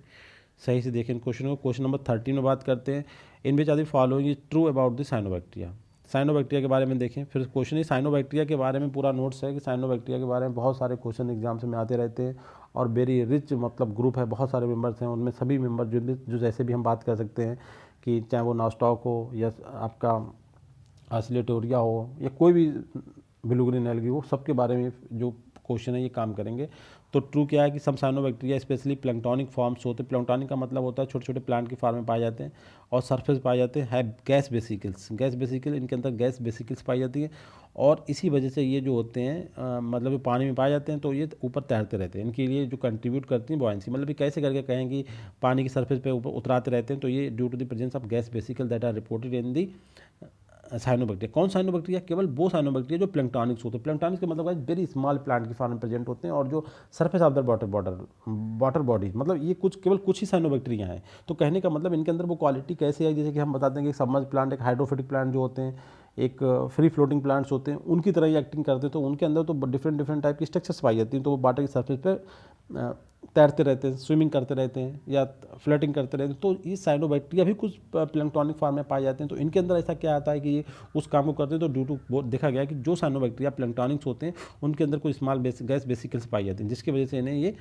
सही से देखें क्वेश्चन को। क्वेश्चन नंबर 13 में बात करते हैं, in which are the following is true about the cyanobacteria. Cyanobacteria के बारे में देखें, फिर क्वेश्चन ही साइनोबैक्टीरिया के बारे में पूरा नोट्स है कि साइनोबैक्टीरिया के बारे में बहुत सारे क्वेश्चन एग्जाम में आते रहते हैं, और वेरी रिच मतलब ग्रुप है, बहुत सारे मेंबर्स हैं, उनमें सभी मेंबर जो जैसे भी हम बात कर सकते हैं कि चाहे वो नॉस्टॉक हो या आपका आसिलेटोरिया हो या कोई भी ब्लू ग्रीन एल्गी हो, सबके बारे में जो क्वेश्चन है ये काम करेंगे। तो ट्रू क्या है कि सब साइनोबैक्टीरिया स्पेशली प्लैंक्टोनिक फॉर्म्स होते हैं। प्लैंक्टोनिक का मतलब होता है छोटे छोटे प्लांट के फॉर्म में पाए जाते हैं, और सरफेस पाए जाते हैं, है गैस बेसिकल्स। गैस बेसिकल, इनके अंदर गैस बेसिकल्स पाई जाती है, और इसी वजह से ये जो होते हैं मतलब ये पानी में पाए जाते हैं, तो ये ऊपर तैरते रहते हैं। इनके लिए जो कंट्रीब्यूट करती हैं बॉयंसी, मतलब ये कैसे करके कहें कि पानी की सरफेस पे ऊपर उतराते रहते हैं, तो ये due to the presence of gas vesicle that are reported in the cyanobacteria. कौन साइनोबैक्टीरिया, केवल वो साइनोबैक्टीरिया जो प्लैंक्टोनिक्स होते हैं। प्लैंक्टोनिक्स का मतलब है वेरी स्मॉल प्लांट के फॉर्म में प्रेजेंट होते हैं, और जो surface of the water bodies, मतलब ये केवल कुछ ही साइनोबैक्टीरिया हैं। तो कहने का मतलब इनके अंदर वो क्वालिटी कैसे है, जैसे कि हम बताते हैं कि सबमर्ज प्लांट, एक हाइड्रोफिटिक प्लांट जो होते हैं, एक फ्री फ्लोटिंग प्लांट्स होते हैं, उनकी तरह ही एक्टिंग करते हैं। तो उनके अंदर तो डिफरेंट टाइप की स्ट्रक्चर्स पाई जाती हैं, तो वो वाटर की सरफेस पर तैरते रहते हैं, स्विमिंग करते रहते हैं या फ्लटिंग करते रहते हैं। तो ये साइनोबैक्टीरिया भी कुछ प्लैंक्टोनिक फॉर्म में पाए जाते हैं। तो इनके अंदर ऐसा क्या आता है कि ये उस काम को करते हैं। तो ड्यू टू देखा गया कि जो साइनोबैक्टीरिया प्लैंक्टोनिक्स होते हैं उनके अंदर कोई स्मॉल गैस बेसिकल्स पाई जाती हैं, जिसकी वजह से इन्हें ये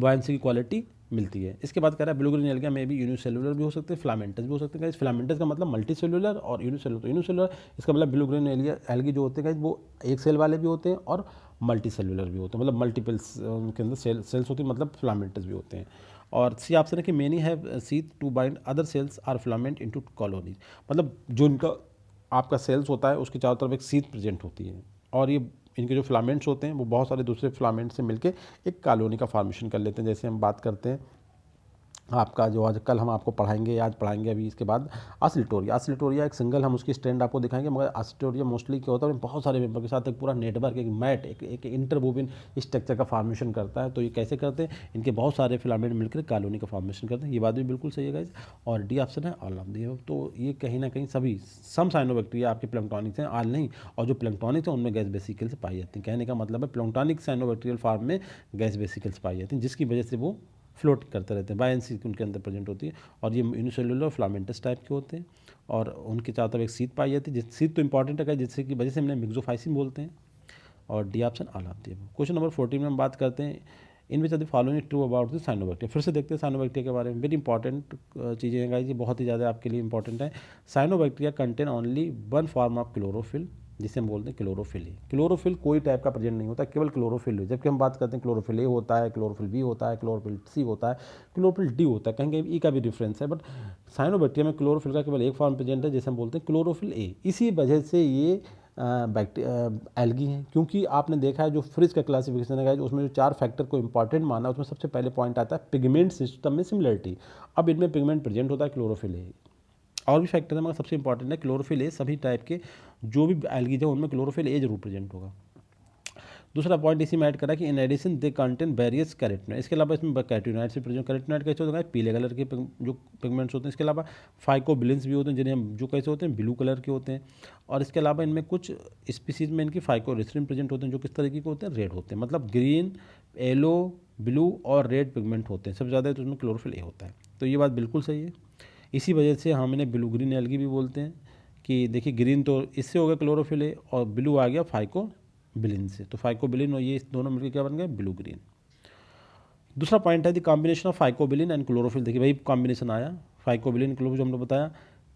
बॉयंसी की क्वालिटी मिलती है। इसके बाद कह रहा है ब्लू ग्रीन एल्गा में भी यूनिसेलुलर भी हो सकते हैं, फिलामेंटस भी हो सकते हैं। इस फिलामेंटस का मतलब मल्टी सेलुलर और यूनिसेलुलर। तो यूनिसेलुलर इसका मतलब ब्लू ग्रीन एल्गी जो होते हैं वो एक सेल वाले भी होते हैं और मल्टी सेलुलर भी होते हैं, मतलब मल्टीपल्स उनके अंदर सेल्स होती हैं, मतलब फिलामेंटस भी होते हैं। और सी ऑप्शन है कि many have sheath to bind other cells or filament into colonies. मतलब जो इनका आपका सेल्स होता है उसके चारों तरफ एक सीथ प्रेजेंट होती है, और ये इनके जो फिलामेंट्स होते हैं वो बहुत सारे दूसरे फिलामेंट से मिलके एक कॉलोनी का फॉर्मेशन कर लेते हैं। जैसे हम बात करते हैं आपका जो आज कल हम आपको पढ़ाएंगे, आज पढ़ाएंगे अभी इसके बाद आसिलेटोरिया एक सिंगल हम उसकी स्ट्रैंड आपको दिखाएंगे, मगर आसिलेटोरिया मोस्टली क्या होता है बहुत सारे मेंबर के साथ एक पूरा नेटवर्क, एक मैट, एक इंटरवोवन स्ट्रक्चर का फॉर्मेशन करता है। तो ये कैसे करते हैं, इनके बहुत सारे फिलामेंट मिलकर कॉलोनी का फॉर्मेशन करते हैं। ये बात भी बिल्कुल सही है गाइस। और डी ऑप्शन है ऑल ऑफ दी। तो ये कहीं ना कहीं सभी सम साइनोबैक्टीरिया आपके प्लैंक्टोनिक्स हैं, ऑल नहीं। और जो प्लैंक्टोनिक्स हैं उनमें गैस वेसिकल से पाई जाती है। कहने का मतलब है प्लैंक्टोनिक साइनोबैक्टीरियल फार्म में गैस वेसिकल्स पाई जाती हैं, जिसकी वजह से वो फ्लोट करते रहते हैं, बायंसी उनके अंदर प्रेजेंट होती है। और ये यूनिसेलुलर फिलामेंटस टाइप के होते हैं और उनके चारों तरफ एक सीट पाई जाती है। जिस सीट तो इंपॉर्टेंट है जिससे की वजह से हमने मिक्सोफाइसिन बोलते हैं। और D option all of the. Question number 14 में हम बात करते हैं in which are the following true about the cyanobacteria. फिर से देखते हैं साइनोबैक्टीरिया के बारे में। वेरी इंपॉर्टेंट चीज़ें हैं गाइस, ये बहुत ही ज़्यादा आपके लिए इंपॉर्टेंट है। Cyanobacteria contain only one form of chlorophyll, जिसे हम बोलते हैं क्लोरोफिल। क्लोरोफिल कोई टाइप का प्रेजेंट नहीं होता, केवल क्लोरोफिल है। जबकि हम बात करते हैं क्लोरोफिल ए होता है, क्लोरोफिल बी होता है, क्लोरोफिल सी होता है, क्लोरोफिल डी होता है, कहीं कहीं ई का भी डिफरेंस है। बट साइनोबैक्टीरिया में क्लोरोफिल का केवल एक फॉर्म प्रेजेंट है, जिसे हम बोलते हैं क्लोरोफिल ए। इसी वजह से ये एल्गी हैं। क्योंकि आपने देखा है जो फ्रिज का क्लासिफिकेशन है उसमें जो 4 फैक्टर को इंपॉर्टेंट माना, उसमें सबसे पहले पॉइंट आता है पिगमेंट सिस्टम में सिमिलरिटी। अब इनमें पिगमेंट प्रेजेंट होता है क्लोरोफिल ए। और भी फैक्टर है मगर सबसे इंपॉर्टेंट है क्लोरोफिल ए। सभी टाइप के जो भी एल्गीज है उनमें क्लोरोफिल ए जरूर प्रेजेंट होगा। दूसरा पॉइंट इसी में ऐड करा कि in addition they contain various carotenoid. इसके अलावा इसमें कैरोटीनॉइड से प्रेजेंट, कैरोटीनॉइड कैसे होते हैं पीले कलर के जो पिगमेंट्स होते हैं। इसके अलावा फाइकोबिलिन्स भी होते हैं जिन्हें हम जो कैसे होते हैं ब्लू कलर के होते हैं। और इसके अलावा इनमें कुछ स्पीसीज में इनकी फाइकोरिस्ट्रिन प्रेजेंट होते हैं जो किस तरीके के होते हैं, रेड होते हैं। मतलब ग्रीन, येलो, ब्लू और रेड पिगमेंट होते हैं सबसे ज़्यादा, तो उसमें क्लोरोफिल ए होता है। तो ये बात बिल्कुल सही है। इसी वजह से हम इन्हें ब्लू ग्रीन एल्गी भी बोलते हैं कि देखिए ग्रीन तो इससे हो गया क्लोरोफिल ए और ब्लू आ गया फाइकोबिलिन से। तो फाइकोबिलिन और ये दोनों मिलकर क्या बन गए, ब्लू ग्रीन। दूसरा पॉइंट है the combination of phycobilin and chlorophyll. देखिए वही कॉम्बिनेशन आया, फाइकोबिलिन क्लोरोफिल जो हमने बताया,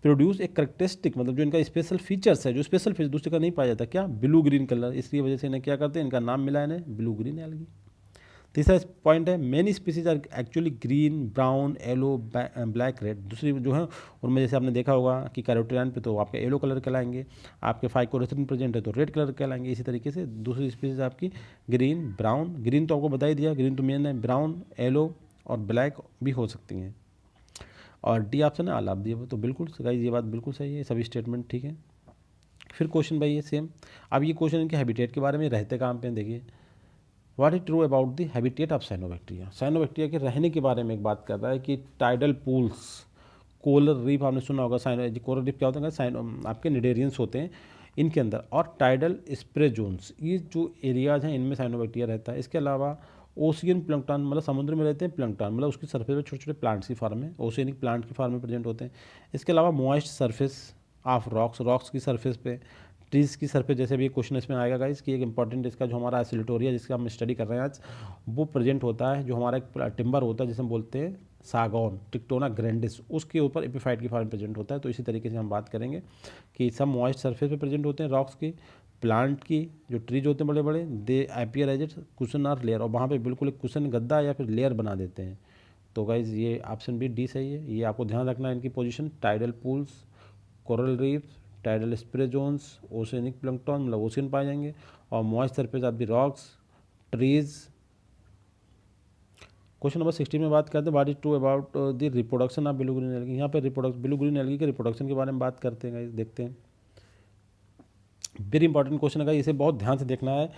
प्रोड्यूस एक करेक्टरिस्टिक, मतलब जो इनका स्पेशल फीचर्स है, जो स्पेशल फीचर दूसरे का नहीं पाया जाता, क्या, ब्लू ग्रीन कलर। इसकी वजह से इन्हें क्या करते हैं, इनका नाम मिला इन्हें ब्लू ग्रीन एल्गी। तीसरा पॉइंट है many species are actually green, brown, yellow, black, red. दूसरी जो है उनमें जैसे आपने देखा होगा कि कैरोटीन पे तो आपके येलो कलर कहलाएंगे, आपके फाइकोरिस्ट्रिन प्रेजेंट है तो रेड कलर कहलाएंगे। इसी तरीके से दूसरी स्पीसीज आपकी ग्रीन, ब्राउन, ग्रीन तो आपको बता ही दिया, ग्रीन तो मेन है, ब्राउन, येलो और ब्लैक भी हो सकती हैं। और डी ऑप्शन है ऑल ऑफ दी। तो बिल्कुल गाइस ये बात बिल्कुल सही है, सभी स्टेटमेंट ठीक है। फिर क्वेश्चन भाई ये सेम। अब ये क्वेश्चन इनके हैबिटेट के बारे में, रहते कहाँ पे हैं देखिए। What is true about the habitat of cyanobacteria. Cyanobacteria के रहने के बारे में एक बात कर रहा है कि टाइडल पूल्स, कोरल रीफ आपने सुना होगा। कोरल रीफ क्या होता है, आपके निडेरियंस होते हैं इनके अंदर, और टाइडल स्प्रे जोन्स, ये जो एरियाज हैं इनमें साइनोबैक्टीरिया रहता है। इसके अलावा ओशियन प्लैंक्टन, मतलब समुद्र में रहते हैं प्लैंक्टन, मतलब उसकी सरफेस में छोटे छोटे प्लांट्स की फॉर्म में, ओशियनिक प्लांट की फॉर्म में प्रेजेंट होते हैं। इसके अलावा मॉइस्ट सरफेस ऑफ रॉक्स की सरफेस पे, ट्रीज़ की सरफेस, जैसे भी क्वेश्चन इसमें आएगा गाइस कि एक इंपॉर्टेंट इसका जो हमारा एसिलेटोरिया जिसका हम स्टडी कर रहे हैं आज, वो प्रेजेंट होता है। जो हमारा एक टिम्बर होता है जिसे हम बोलते हैं सागौन, टिक्टोना ग्रैंडिस, उसके ऊपर एपिफाइट की फॉर्म प्रेजेंट होता है। तो इसी तरीके से हम बात करेंगे कि सब मॉइस्ट सरफेस पे प्रेजेंट होते हैं रॉक्स की, प्लांट की जो ट्रीज होते हैं बड़े बड़े, they appear as it cushion और लेयर, और वहाँ पे बिल्कुल एक कुशन, गद्दा या फिर लेयर बना देते हैं। तो गाइज ये ऑप्शन बी डी सही है। ये आपको ध्यान रखना है इनकी position, tidal pools, coral reef, tidal spray zones, oceanic plankton मतलब ओशियन पाए जाएंगे, और moist surface of the rocks, trees. Question number 16 में बात करते हैं what is true about the reproduction of blue green algae. यहाँ पे ब्लू ग्रीन एल्गी के रिप्रोडक्शन के बारे में बात करते हैं, देखते हैं। वेरी इंपॉर्टेंट क्वेश्चन है, इसे बहुत ध्यान से देखना है।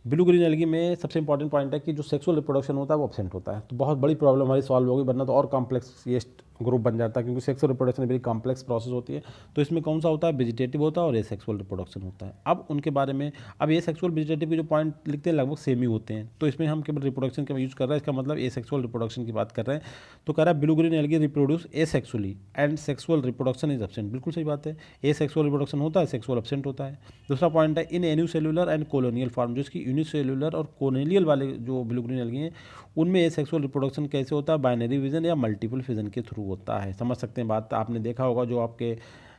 ब्लू ग्रीन एल्गी में सबसे इंपॉर्टेंट पॉइंट है कि जो सेक्सुअल रिप्रोडक्शन होता है वो एब्सेंट होता है। तो बहुत बड़ी प्रॉब्लम हमारी सॉल्व होगी, वरना तो और कॉम्प्लेक्स ये ग्रुप बन जाता है, क्योंकि sexual reproduction very complex process होती है। तो इसमें कौन सा होता है, वेजिटेटिव होता है और ये सेक्सुअल रिप्रोडक्शन होता है। अब उनके बारे में, अब ये सेक्सुअल वेजिटेटिव के जो पॉइंट लिखते हैं लगभग सेम ही होते हैं। तो इसमें हम केवल रिप्रोडक्शन का यूज़ कर रहे हैं, इसका मतलब ए सेक्सुअल रिप्रोडक्शन की बात कर रहे हैं। तो कह रहा है blue green algae reproduce A sexually and sexual reproduction is absent. बिल्कुल सही बात है, ए सेक्सुअल रिप्रोडक्शन होता है, सेक्सुअल एब्सेंट होता है। दूसरा पॉइंट है in unicellular and colonial form, जो इसकी यूनिसेल्युलर और कॉलोनियल वाले जो ब्लू ग्रीन एल्गी हैं उनमें ए सेक्सुअल रिप्रोडक्शन कैसे होता है, बाइनरी फिजन या मल्टीपल फिजन के थ्रू होता है। समझ सकते हैं बात, आपने देखा होगा जो आपके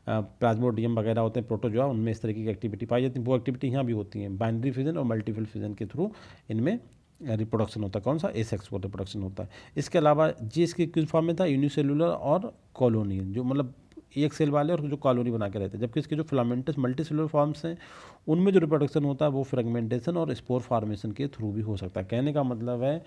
प्लाज्मोडियम वगैरह होते हैं, प्रोटोजोआ, उनमें इस तरीके की एक्टिविटी पाई जाती है। वो एक्टिविटी यहाँ भी होती है, बाइनरी फिजन और मल्टीपल फिजन के थ्रू इनमें रिप्रोडक्शन होता है। कौन सा, ए सेक्सुअल रिप्रोडक्शन होता है। इसके अलावा जी इसके किस फॉर्म में था, यूनिसेलुलर और कॉलोनियल, जो मतलब एक सेल वाले और जो कॉलोनी बना के रहते हैं। जबकि इसके जो फिलामेंटस मल्टीसेलुलर फॉर्म्स हैं उनमें जो रिप्रोडक्शन होता है वो फ्रेगमेंटेशन और स्पोर फॉर्मेशन के थ्रू भी हो सकता है। कहने का मतलब है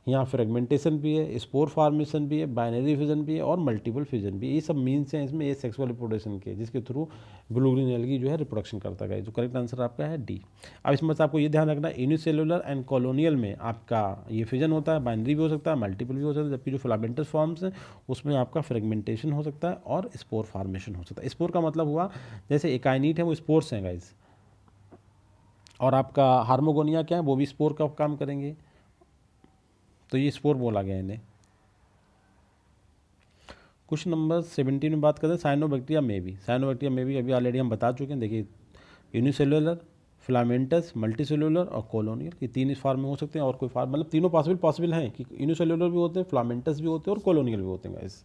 यहाँ फ्रेगमेंटेशन भी है, स्पोर फार्मेशन भी है, बाइनरी फिजन भी है और मल्टीपल फिजन भी है। ये सब मीन्स हैं इसमें, ये सेक्सुअल रिप्रोडक्शन के, जिसके थ्रू ब्लू ग्रीन एल्गी जो है रिप्रोडक्शन करता है। जो करेक्ट आंसर आपका है डी। अब इसमें से आपको ये ध्यान रखना, यूनिसेलुलर एंड कॉलोनियल में आपका ये फिजन होता है, बाइनरी भी हो सकता है, मल्टीपल भी हो सकता है, जबकि जो फिलामेंटस फॉर्म्स हैं उसमें आपका फ्रेगमेंटेशन हो सकता है और स्पोर फार्मेशन हो सकता है। स्पोर का मतलब हुआ जैसे एकाइनीट है वो स्पोर्स हैं गाइस, और आपका हार्मोगोनिया क्या है वो भी स्पोर का काम करेंगे, तो ये स्पोर बोला गया इन्हें। क्वेश्चन नंबर 17 में बात करते हैं साइनोबैक्टीरिया में भी। साइनोबैक्टीरिया में भी अभी ऑलरेडी हम बता चुके हैं, देखिए यूनिसेलुलर, फिलामेंटस, मल्टीसेलुलर और कॉलोनियल, ये तीन इस फॉर्म में हो सकते हैं, और कोई फॉर्म मतलब तीनों पॉसिबल हैं कि यूनिसेलुलर भी होते हैं, फिलामेंटस भी होते हैं और कॉलोनियल भी होते हैं गाइस।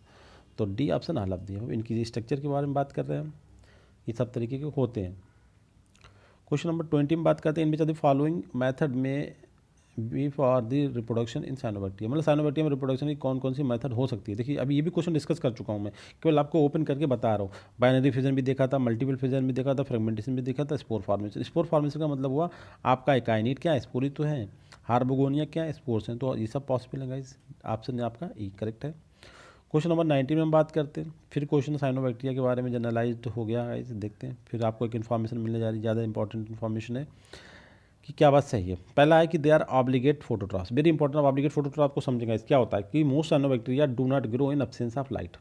तो डी ऑप्शन हालत दिया। इनकी स्ट्रक्चर के बारे में बात कर रहे हैं हम, ये सब तरीके के होते हैं। क्वेश्चन नंबर 20 में बात करते हैं, इनमें द फॉलोइंग मेथड में be for the reproduction in cyanobacteria, मतलब साइनोबैक्टीरिया में रिप्रोडक्शन की कौन कौन सी मेथड हो सकती है। देखिए अभी ये भी क्वेश्चन डिस्कस कर चुका हूँ मैं, केवल आपको ओपन करके बता रहा हूँ। बाइनरी फिजन भी देखा था, मल्टीपल फिजन भी देखा था, फ्रेगमेंटेशन भी देखा था, स्पोर फार्मेशन। स्पोर फार्मेशन का मतलब हुआ आपका एकाइनीट क्या है, स्पोरी तो है, हार्बोगोनिया क्या है, स्पोर्स हैं, तो ये सब पॉसिबल है गाइस। ऑप्शन आपका ई करेक्ट है। क्वेश्चन नंबर 19 में हम बात करते हैं, फिर क्वेश्चन साइनोबैक्टीरिया के बारे में जनरलाइज्ड हो गया गाइस, देखते हैं फिर आपको एक इन्फॉर्मेशन मिलने जा रही है, ज़्यादा इंपॉर्टेंट इन्फॉर्मेशन है कि क्या बात सही है। पहला है कि they are obligate phototrophs, very important. Obligate phototroph को समझेंगे, क्या होता है कि most cyanobacteria do not grow in absence of light.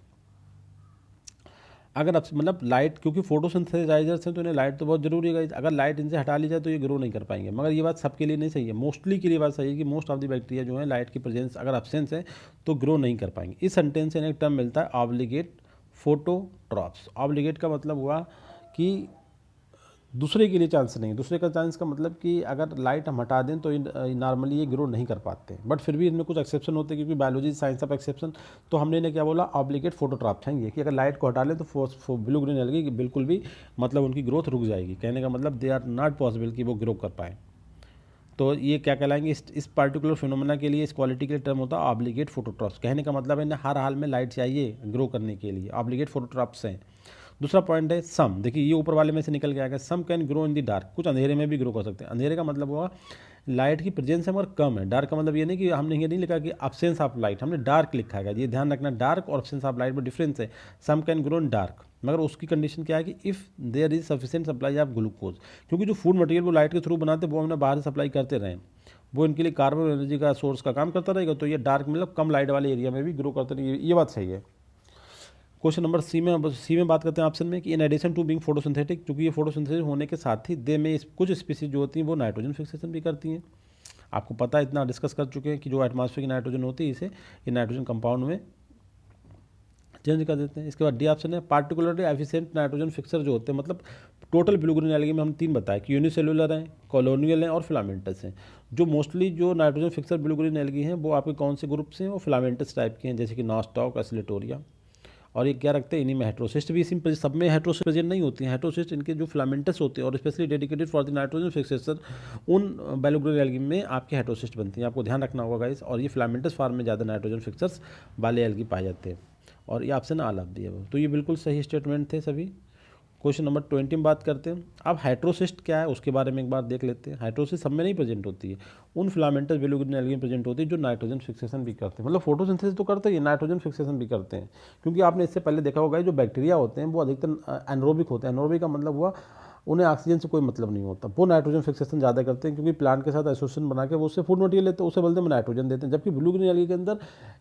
अगर मतलब लाइट, क्योंकि फोटोसिंथेसाइजर्स हैं तो इन्हें लाइट तो बहुत जरूरी है, अगर लाइट इनसे हटा ली जाए तो ये ग्रो नहीं कर पाएंगे। मगर ये बात सबके लिए नहीं सही है, मोस्टली के लिए बात सही है कि मोस्ट ऑफ द बैक्टीरिया जो है लाइट की प्रेजेंस अगर एब्सेंस है तो ग्रो नहीं कर पाएंगे। इस सेंटेंस से एक टर्म मिलता है ऑब्लिगेट फोटोट्रॉप्स। ऑब्लिगेट का मतलब हुआ कि दूसरे के लिए चांस नहीं, दूसरे का चांस का मतलब कि अगर लाइट हम हटा दें तो नॉर्मली ये ग्रो नहीं कर पाते, बट फिर भी इनमें कुछ एक्सेप्शन होते हैं, क्योंकि बायोलॉजी साइंस ऑफ एक्सेप्शन। तो हमने इन्हें क्या बोला, ऑब्लिगेट फोटोट्रॉप चाहिए कि अगर लाइट को हटा लें तो ब्लू ग्रीन एल्गी बिल्कुल भी मतलब उनकी ग्रोथ रुक जाएगी। कहने का मतलब दे आर नॉट पॉसिबल कि वो ग्रो कर पाएँ। तो ये क्या कहलाएंगे, इस पार्टिकुलर फिनोमेना के लिए, इस क्वालिटी के लिए टर्म होता है ऑब्लिगेट फोटोट्रॉप्स। कहने का मतलब इन्हें हर हाल में लाइट चाहिए ग्रो करने के लिए, ऑब्लिगेट फोटोट्रॉप्स हैं। दूसरा पॉइंट है सम, देखिए ये ऊपर वाले में से निकल के आएगा, some can grow in the dark, कुछ अंधेरे में भी ग्रो कर सकते हैं। अंधेरे का मतलब हुआ लाइट की प्रेजेंस है मगर कम है। डार्क का मतलब ये नहीं कि हमने ये नहीं लिखा कि एब्सेंस ऑफ लाइट, हमने डार्क लिखा है, ये ध्यान रखना, डार्क और एब्सेंस ऑफ लाइट में डिफरेंस है। Some can grow in dark, मगर उसकी कंडीशन क्या है कि if there is sufficient supply of glucose, क्योंकि जो फूड मटेरियल वो लाइट के थ्रू बनाते हैं वो हमने बाहर से सप्लाई करते रहें, वो इनके लिए कार्बन एनर्जी का सोर्स का काम करता रहेगा, तो ये डार्क मतलब कम लाइट वाले एरिया में भी ग्रो करते रहेंगे, ये बात सही है। क्वेश्चन नंबर सी में बात करते हैं ऑप्शन में कि in addition to being photosynthetic, क्योंकि ये फोटोसिंथेसिस होने के साथ ही दे में कुछ स्पीसीज जो होती हैं वो नाइट्रोजन फिक्सेशन भी करती हैं। आपको पता है, इतना डिस्कस कर चुके हैं कि जो एटमॉस्फेयर की नाइट्रोजन होती है इसे ये नाइट्रोजन कंपाउंड में चेंज कर देते हैं। इसके बाद डी ऑप्शन है पार्टिकुलरली एफिशिएंट नाइट्रोजन फिक्सर जो होते हैं, मतलब टोटल ब्लू ग्रीन एल्गी में हम तीन बताए कि यूनिसेलुलर हैं, कॉलोनियल हैं और फिलामेंटस हैं। जो मोस्टली जो nitrogen fixer blue green algae हैं वो आपके कौन से ग्रुप से हैं, वो फिलामेंटस टाइप के हैं, जैसे कि नॉस्टॉक, एसिलेटोरिया। और ये क्या रखते हैं, इन्हीं में हेट्रोसिस्ट भी, इसी सब में हेट्रोसिस्ट प्रेजेंट नहीं होती हैं। हेट्रोसिस्ट इनके जो फिलामेंटस होते हैं और specially dedicated for the nitrogen fixation, उन ब्लू ग्रीन एल्गी में आपके हेट्रोसिस्ट बनती हैं, आपको ध्यान रखना होगा गाइस। और ये फिलामेंटस फॉर्म में ज़्यादा नाइट्रोजन फिक्सर्स वाले एल्गी पाए जाते हैं, और ये ऑप्शन आल ऑफ दिए वो, तो ये बिल्कुल सही स्टेटमेंट थे सभी। क्वेश्चन नंबर 20 में बात करते हैं। अब हाइड्रोसिस्ट क्या है उसके बारे में एक बार देख लेते हैं। हाइड्रोसिस्ट सब में नहीं प्रेजेंट होती है, उन फिलामेंटस ब्लू ग्रीन एल्गी में प्रेजेंट होती है जो नाइट्रोजन फिक्सेशन भी करते हैं, मतलब फोटोसिंथेसिस तो करते ही नाइट्रोजन फिक्सेशन भी करते हैं। क्योंकि आपने इससे पहले देखा होगा जो बैक्टीरिया होते हैं वो अधिकतर एनरोबिक होते हैं। एनरोबिक का मतलब हुआ उन्हें ऑक्सीजन से कोई मतलब नहीं होता, वो नाइट्रोजन फिक्सेशन ज़्यादा करते हैं, क्योंकि प्लांट के साथ एसोसिएशन बना के वो उससे फूड मटेरियल लेते हैं, उसे बोलते हैं नाइट्रोजन देते हैं। जबकि ब्लू ग्रीन एल्गी के अंदर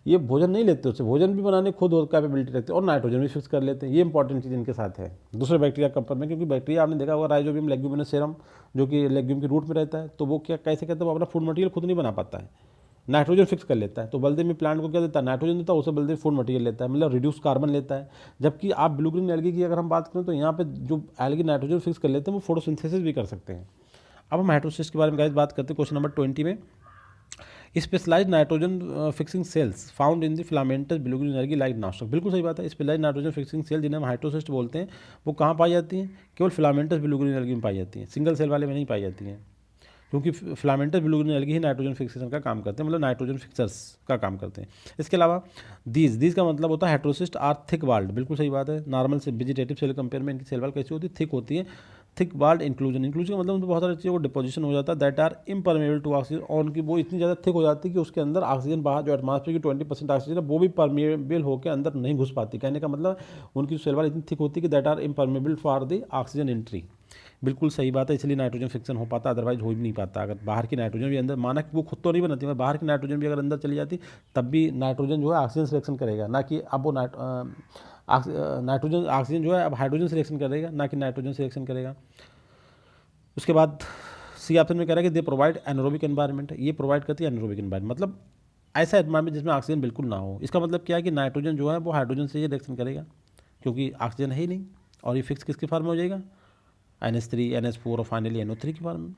ये भोजन नहीं लेते, उससे भोजन भी बनाने खुद कैपेबिलिटी रखते हैं और नाइट्रोजन भी फिक्स कर लेते हैं। ये इंपॉर्टेंट चीज़ इनके साथ है दूसरे बैक्टीरिया कंपेयर में, क्योंकि बैक्टीरिया आपने देखा होगा राइजोबियम लेग्यूमिनस सेरम जो कि लेग्यूम के रूट में रहता है, तो वो क्या कैसे कहते हैं, वो अपना फूड मटेरियल खुद नहीं बना पाता है, नाइट्रोजन फिक्स कर लेता है। तो बल्दे में प्लांट को क्या देता है, नाइट्रोजन देता है, उसे बल्दे फूड मटेरियल लेता है, मतलब रिड्यूस कार्बन लेता है। जबकि आप ब्लू ग्रीन एल्गी की अगर हम बात करें तो यहाँ पे जो एल्गी नाइट्रोजन फिक्स कर लेते हैं वो फोटोसिंथेसिस भी कर सकते हैं। अब हम हाइड्रोसिस के बारे में बात करते हैं क्वेश्चन नंबर 20 में। Specialise nitrogen fixing cells found in the filamentous blue green algae like Nostoc, बिल्कुल सही बात है। स्पेशलाइज नाइट्रोजन फिक्सिंग सेल जिन्हें हम हाइड्रोसिस्ट बोलते हैं वो कहाँ पाई जाती हैं, केवल फिलामेंटस ब्लू ग्रीन एल्गी में पाई जाती हैं, सिंगल सेल वाले में नहीं पाई जाती हैं, क्योंकि फिलामेंटस ब्लू ग्रीन एल्गी ही नाइट्रोजन फिक्सेशन का काम करते हैं, मतलब नाइट्रोजन फिक्सर्स का काम करते हैं। इसके अलावा दीज का मतलब होता है हेट्रोसिस्ट आर थिक वाल्ड, बिल्कुल सही बात है। नॉर्मल से वेजिटेटिव सेल कंपेयर में इनकी सेल वाल कैसी होती है, थिक होती है, थिक वाल्ड इंक्लूजन, इंक्लूजन का मतलब उनमें बहुत सारी चीज़ों को डिपोजिशन हो जाता है that are impermeable to oxygen, और उनकी वो इतनी ज़्यादा थिक हो जाती है कि उसके अंदर ऑक्सीजन बाहर जो एटमॉस्फेयर की 20% ऑक्सीजन है वो भी परमेबल होकर अंदर नहीं घुस पाती। कहने का मतलब उनकी सेल वाल इतनी थिक होती है कि that are impermeable for the oxygen entry. बिल्कुल सही बात है, इसलिए नाइट्रोजन फिक्सन हो पाता, अदरवाइज हो भी नहीं पाता। अगर बाहर की नाइट्रोजन भी अंदर, माना कि वो खुद तो नहीं बनाती, मगर बाहर की नाइट्रोजन भी अगर अंदर चली जाती तब भी नाइट्रोजन जो है ऑक्सीजन सिलेक्शन करेगा, ना कि अब वो नाइट्रोजन ऑक्सीजन जो है अब हाइड्रोजन सिलेक्शन करेगा, ना कि नाइट्रोजन सिलेक्शन करेगा। उसके बाद सी ऑप्शन में कह रहा है कि दे प्रोवाइड एनारोबिक एनवायरनमेंट, ये प्रोवाइड करती है एनारोबिक एनवायरनमेंट, मतलब ऐसा एनवायरनमेंट जिसमें ऑक्सीजन बिल्कुल ना हो। इसका मतलब क्या है कि नाइट्रोजन जो है वो हाइड्रोजन से ही रिएक्शन करेगा क्योंकि ऑक्सीजन है ही नहीं, और ये फिक्स किसके फॉर्म में हो जाएगा, NH3 NH4 और फाइनली NO3 की फॉर्म में।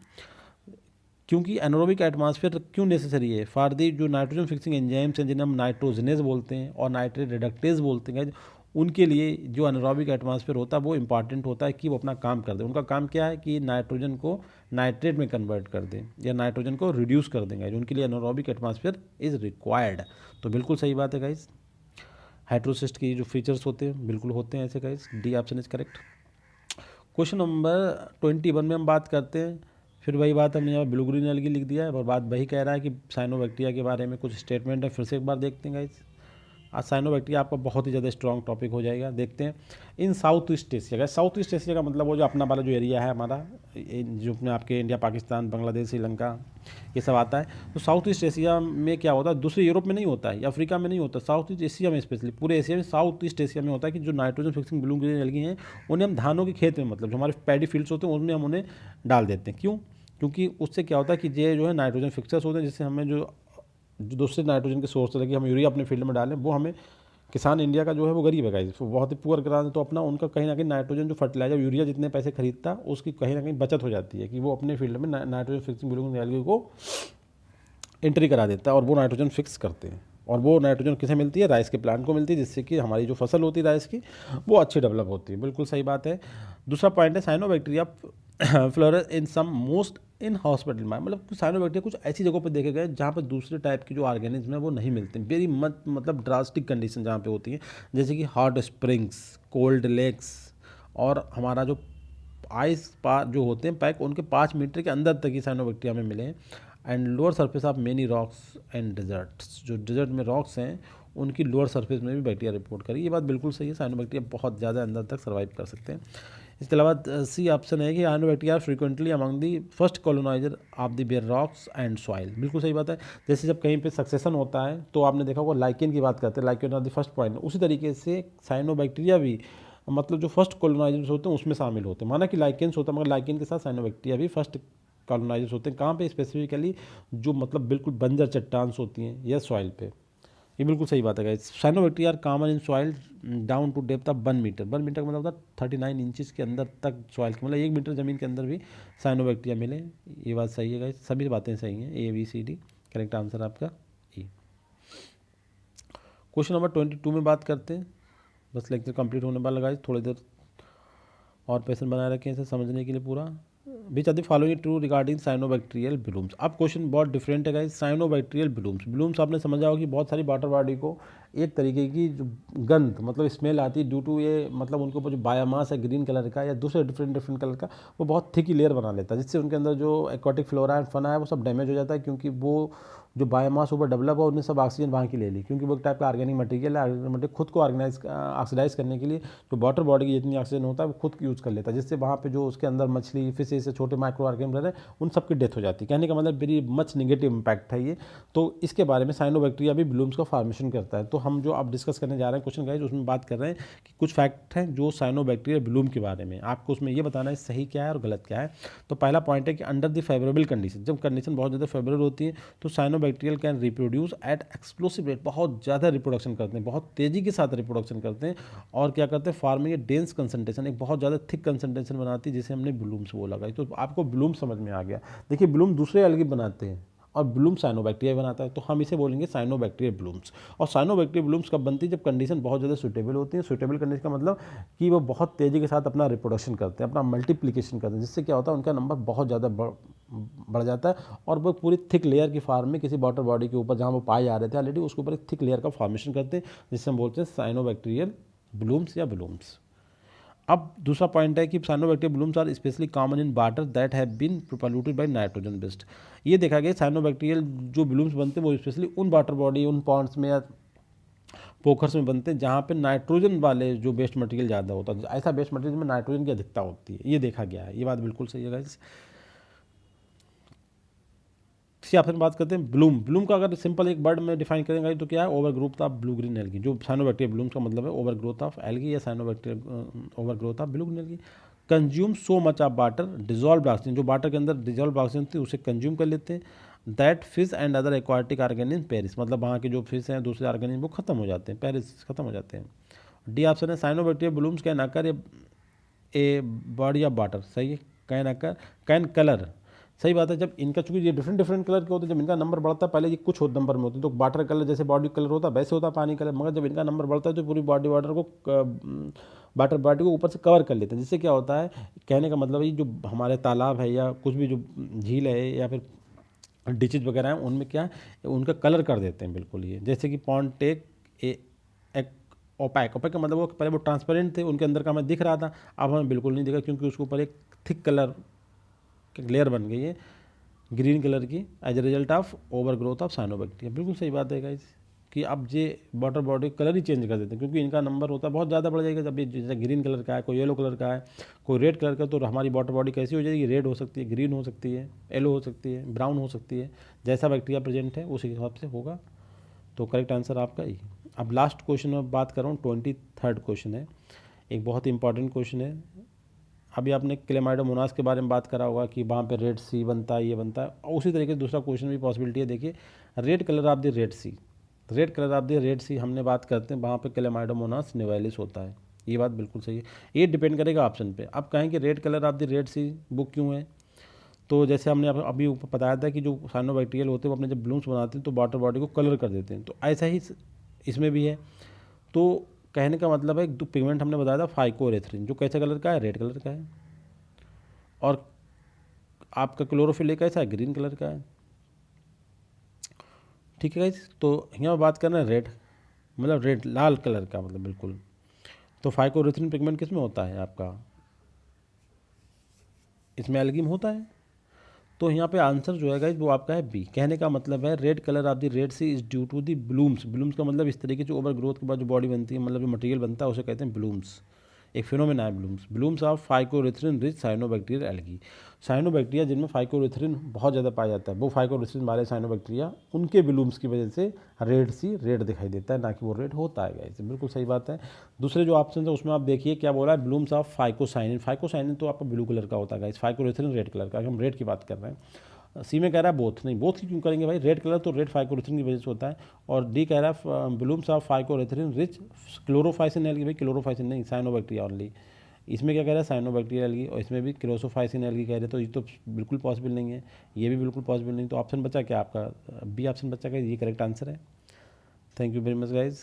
क्योंकि एनारोबिक एटमॉस्फेयर क्यों नेसेसरी है, फॉर दी जो नाइट्रोजन फिक्सिंग एंजाइम्स हैं जिन्हें हम नाइट्रोजनेज बोलते हैं और नाइट्रेट रिडक्टेज बोलते हैं, उनके लिए जो एनारोबिक एटमॉस्फेयर होता है वो इंपॉर्टेंट होता है कि वो अपना काम कर दे। उनका काम क्या है कि नाइट्रोजन को नाइट्रेट में कन्वर्ट कर दें या नाइट्रोजन को रिड्यूस कर देंगे, उनके लिए एनारोबिक एटमॉस्फेयर इज़ रिक्वायर्ड। तो बिल्कुल सही बात है गाइस, हाइड्रोसिस्ट की जो फीचर्स होते हैं बिल्कुल होते हैं ऐसे guys, D option is correct. Question number 21 में हम बात करते हैं, फिर वही बात हमने यहाँ ब्लू ग्रीन एल्गी लिख दिया है और बात वही कह रहा है कि साइनोबैक्टीरिया के बारे में कुछ स्टेटमेंट है, फिर से एक बार देखते हैं गाइस। आज साइनोबैक्टीरिया आपका बहुत ही ज़्यादा स्ट्रॉन्ग टॉपिक हो जाएगा, देखते हैं। In South East Asia, South East Asia का मतलब वो जो अपना वाला जो एरिया है हमारा, जो अपने आपके इंडिया पाकिस्तान बांग्लादेश श्रीलंका ये सब आता है। तो साउथ ईस्ट एशिया में क्या होता है, दूसरे यूरोप में नहीं होता है या अफ्रीका में नहीं होता, साउथ ईस्ट एशिया में स्पेशली पूरे एशिया में साउथ ईस्ट एशिया में होता है कि जो nitrogen fixing blue green algae हैं उन्हें हम धानों के खेत में, मतलब जो हमारे पैडी फील्ड्स होते हैं उनमें हम उन्हें डाल देते हैं। क्यों? क्योंकि उससे क्या होता है कि ये जो है नाइट्रोजन फिक्सर्स होते हैं, जिससे हमें जो दूसरे नाइट्रोजन के सोर्स है कि हम यूरिया अपने फील्ड में डालें, वो हमें किसान इंडिया का जो है वो गरीब है गाइस, बहुत ही पुअर किसान है, तो अपना उनका कहीं ना कहीं नाइट्रोजन जो फर्टिलाइजर यूरिया जितने पैसे खरीदता उसकी कहीं ना कहीं बचत हो जाती है कि वो अपने फील्ड में nitrogen fixing blue green algae को एंट्री करा देता है और वो नाइट्रोजन फिक्स करते हैं। और वो नाइट्रोजन किसे मिलती है, राइस के प्लांट को मिलती है, जिससे कि हमारी जो फसल होती है राइस की वो अच्छी डेवलप होती है। बिल्कुल सही बात है। दूसरा पॉइंट है cyanobacteria flourish in some most in hospital में, मतलब साइनोबैक्टीरिया कुछ ऐसी जगहों पर देखे गए जहाँ पर दूसरे टाइप की जो ऑर्गेनिज्म है वो नहीं मिलते, वेरी मच मतलब ड्रास्टिक कंडीशन जहाँ पे होती है, जैसे कि हॉट स्प्रिंग्स, कोल्ड लेक्स, और हमारा जो आइस पा जो होते हैं पैक उनके 5 मीटर के अंदर तक ही साइनोबैक्टीरिया में मिले हैं। And lower surface of many rocks and deserts, जो डिजर्ट में रॉक्स हैं उनकी लोअर सरफेस में भी बैक्टीरिया रिपोर्ट करी, ये बात बिल्कुल सही है, साइनोबैक्टीरिया बहुत ज़्यादा अंदर तक सर्वाइव कर सकते हैं। इसके अलावा सी ऑप्शन है कि cyanobacteria frequently among the first coloniser of the bare rocks and soil, बिल्कुल सही बात है। जैसे जब कहीं पे सक्सेशन होता है तो आपने देखा होगा लाइकेन की बात करते हैं, lichen of the first point, उसी तरीके से साइनोबैक्टीरिया भी मतलब जो फर्स्ट कॉलोनाइजर्स होते हैं उसमें शामिल होते हैं। माना कि लाइकेन्स होता है मगर लाइकेन के साथ साइनोबैक्टीरिया भी फर्स्ट कॉलोनाइजर्स होते हैं। कहाँ पे स्पेसिफिकली, जो मतलब बिल्कुल बंजर चट्टान्स होती हैं या सॉइल पे, ये बिल्कुल सही बात है guys. Cyanobacteria are common in soil down to depth of 1 metre, 1 metre का मतलब होता है 39 इंचज़ के अंदर तक सॉइल के, मतलब 1 मीटर ज़मीन के अंदर भी साइनोबैक्टीरिया मिले। ये बात सही है गाइस, सभी बातें सही हैं, ABCD करेक्ट आंसर आपका E। क्वेश्चन नंबर 22 में बात करते हैं, बस लेक्चर कंप्लीट होने वाला गाइस, थोड़ी देर और पेशेंस बनाए रखें इसे समझने के लिए पूरा। Which are the following true regarding cyanobacterial blooms. अब क्वेश्चन बहुत डिफरेंट है गाइस। साइनोबैक्टीरियल ब्लूम्स, ब्लूम्स आपने समझा होगा कि बहुत सारी वाटर बॉडी को एक तरीके की जो गंध मतलब स्मेल आती है ड्यू टू ये मतलब उनके ऊपर जो बायोमास है ग्रीन कलर का या दूसरे डिफरेंट कलर का, वो बहुत थिक लेयर बना लेता है, जिससे उनके अंदर जो एक्वाटिक फ्लोरा एंड फना है वो सब डैमेज हो जाता है, क्योंकि वो जो बायोमास ऊपर डेवलप हो उन्हें सब ऑक्सीजन वहाँ की ले ली, क्योंकि वो एक टाइप का ऑर्गेनिक मटेरियल है। ऑर्गेनिक मटेरियल खुद को ऑक्सीडाइज करने के लिए जो वाटर बॉडी की जितनी ऑक्सीजन होता है वो खुद यूज़ कर लेता है, जिससे वहाँ पे जो उसके अंदर मछली फिशेस से छोटे माइक्रो ऑर्गेनिज्म रह रहे हैं उन सबकी डेथ हो जाती है। कहने का मतलब वेरी मच निगेटिव इम्पैक्ट है ये। तो इसके बारे में साइनोबैक्टीरिया भी ब्लूम्स का फॉर्मेशन करता है। तो हम जो अब डिस्कस करने जा रहे हैं क्वेश्चन गाइस, उसमें बात कर रहे हैं कि कुछ फैक्ट हैं जो साइनोबैक्टीरिया ब्लूम के बारे में, आपको उसमें ये बताना है सही क्या है और गलत क्या है। तो पहला पॉइंट है कि अंडर द फेवरेबल कंडीशन, जब कंडीशन बहुत ज़्यादा फेवरेबल होती है तो cyanobacterial can reproduce at explosive rate, बहुत ज़्यादा रिप्रोडक्शन करते हैं, बहुत तेज़ी के साथ रिप्रोडक्शन करते हैं, और क्या करते हैं फार्मिंग ए डेंस कंसंट्रेशन, एक बहुत ज़्यादा थिक कंसंट्रेशन बनाती है, जिसे हमने ब्लूम्स बोला। तो आपको ब्लूम समझ में आ गया। देखिए ब्लूम दूसरे अलग बनाते हैं और ब्लूम साइनोबैक्टीरिया बनाता है, तो हम इसे बोलेंगे साइनोबैक्टीरियल ब्लूम्स। और साइनोबैक्टीरियल ब्लूम्स कब बनती है, जब कंडीशन बहुत ज़्यादा सूटेबल होती है। सूटेबल कंडीशन का मतलब कि वो बहुत तेज़ी के साथ अपना रिप्रोडक्शन करते हैं, अपना मल्टीप्लिकेशन करते हैं, जिससे क्या होता है उनका नंबर बहुत ज़्यादा बढ़ जाता है, और वो पूरी थिक लेयर की फॉर्म में किसी वाटर बॉडी के ऊपर जहाँ वो पाए जा रहे थे ऑलरेडी उसके ऊपर एक थिक लेयर का फॉर्मेशन करते हैं, जिससे हम बोलते हैं साइनोबैक्टीरियल ब्लूम्स या ब्लूम्स। अब दूसरा पॉइंट है कि cyanobacterial blooms are specially common in water that have been polluted by nitrogen based. ये देखा गया साइनोबैक्टीरियल जो ब्लूम्स बनते हैं वो स्पेशली उन वाटर बॉडी, उन पॉन्ड्स में या पोखर्स में बनते हैं जहाँ पे नाइट्रोजन वाले जो वेस्ट मटेरियल ज़्यादा होता है, ऐसा वेस्ट मटेरियल में नाइट्रोजन की अधिकता होती है, ये देखा गया है। ये बात बिल्कुल सही है गाइस। इसी ऑप्शन बात करते हैं ब्लूम का अगर सिंपल एक वर्ड में डिफाइन करेंगे तो क्या है, over growth of blue green algae. जो साइनोबैक्टीरियल ब्लूम्स का मतलब है ओवर ग्रोथ ऑफ एल्गी या cyanobacterial over growth of blue green algae. Consume so much of water, dissolve oxygen, जो वाटर के अंदर डिजॉल्व ऑक्सीजन थी उसे कंज्यूम कर लेते हैं। That fish and other aquatic organism Paris, मतलब वहाँ के जो फिश हैं दूसरे ऑर्गेनिज्म वो खत्म हो जाते हैं, पेरिस खत्म हो जाते हैं। डी ऑप्शन है cyanobacterial blooms can occur a body of water, सही है। कैन अकर, कैन कलर, सही बात है। जब इनका चूंकि ये डिफरेंट डिफरेंट कलर के होते हैं, जब इनका नंबर बढ़ता है, पहले ये कुछ नंबर में होते हैं तो वाटर कलर जैसे बॉडी कलर होता है वैसे होता है पानी कलर, मगर जब इनका नंबर बढ़ता है तो पूरी बॉडी वाटर को वाटर बॉडी को ऊपर से कवर कर लेते हैं। जिससे क्या होता है, कहने का मतलब है जो हमारे तालाब है या कुछ भी जो झील है या फिर डिचेज वगैरह हैं उनमें क्या है, उनका कलर कर देते हैं बिल्कुल। ये जैसे कि पॉन्ड टेक एक ओपैक का मतलब वो पहले वो ट्रांसपेरेंट थे, उनके अंदर का हमें दिख रहा था, अब हमें बिल्कुल नहीं दिखा क्योंकि उसके ऊपर एक थिक कलर लेयर बन गई है ग्रीन कलर की as a result of over growth of cyanobacteria. बिल्कुल सही बात है गाइस कि अब ये वाटर बॉडी कलर ही चेंज कर देते हैं क्योंकि इनका नंबर होता है बहुत ज़्यादा बढ़ जाएगा। जब ये जैसे ग्रीन कलर का है, कोई येलो कलर का है, कोई रेड कलर का, तो हमारी वाटर बॉडी कैसी हो जाएगी, रेड हो सकती है, ग्रीन हो सकती है, येलो हो सकती है, ब्राउन हो सकती है। जैसा बैक्टीरिया प्रेजेंट है उस हिसाब से होगा। तो करेक्ट आंसर आपका ही। अब लास्ट क्वेश्चन में बात कर रहा हूँ, 23rd क्वेश्चन है, एक बहुत इंपॉर्टेंट क्वेश्चन है। अभी आपने क्लेमाइडोमोनास के बारे में बात करा होगा कि वहाँ पे रेड सी बनता है, ये बनता है, और उसी तरीके से दूसरा क्वेश्चन भी पॉसिबिलिटी है। देखिए, red colour of the Red Sea, red colour of the Red Sea हमने बात करते हैं, वहाँ पे क्लेमाइडोमोनास निवेलिस होता है। ये बात बिल्कुल सही है। ये डिपेंड करेगा ऑप्शन पे। अब कहें कि red colour of the Red Sea वो क्यों है, तो जैसे हमने अभी ऊपर बताया था कि जो साइनोबैक्टीरियल होते हैं वो अपने जब ब्लूम्स बनाते हैं तो वाटर बॉडी को कलर कर देते हैं, तो ऐसा ही इसमें भी है। तो कहने का मतलब है एक पिगमेंट हमने बताया था फाइकोरेथ्रिन, जो कैसे कलर का है, रेड कलर का है, और आपका क्लोरोफिल कैसा है, ग्रीन कलर का है। ठीक है गाइस, तो यहाँ बात करना है रेड, मतलब रेड लाल कलर का, मतलब बिल्कुल। तो फाइकोरेथ्रिन पिगमेंट किस में होता है आपका, इसमें एल्गी में होता है। तो यहाँ पे आंसर जो है गाइस वो आपका है बी। कहने का मतलब है red colour of the Red Sea is due to the blooms. Blooms का मतलब इस तरीके से ओवर ग्रोथ के बाद जो बॉडी बनती है, मतलब जो मटेरियल बनता है उसे कहते हैं ब्लूम्स। एक फिनोमेना है blooms. Blooms of phycoerythrin rich cyanobacterial algae. Cyanobacteria जिनमें फाइकोरेथ्रिन बहुत ज़्यादा पाया जाता है, वो फाइकोरेथ्रिन वाले साइनोबैक्टीरिया, उनके ब्लूम्स की वजह से रेड सी रेड दिखाई देता है, ना कि वो रेड होता है गाइस। बिल्कुल सही बात है। दूसरे जो ऑप्शन है उसमें आप देखिए क्या बोला है, ब्लूम्स ऑफ फाइकोसाइनिन। फाइकोसाइनिन तो आपका ब्लू कलर का होता है गाइस, फाइकोरेथ्रिन रेड कलर का, हम रेड की बात कर रहे हैं। सी में कह रहा है बोथ, नहीं बोथ की क्यों करेंगे भाई, रेड कलर तो रेड फाइकोरेथ्रिन की वजह से होता है। और डी कह रहा है blooms of phycoerythrin rich क्लोरोफाइसिन algae. भाई क्लोरोफाइसिन नहीं, साइनोबैक्टीरिया ओनली। इसमें क्या कह रहा है, साइनोबैक्टीरिया एल्गी, और इसमें भी क्लोरोफाइसिन एल्गी कह रहे हैं, तो ये तो बिल्कुल पॉसिबल नहीं है, ये भी बिल्कुल पॉसिबल नहीं। तो ऑप्शन बचा क्या आपका, बी ऑप्शन बचा क्या, ये करेक्ट आंसर है। Thank you very much guys.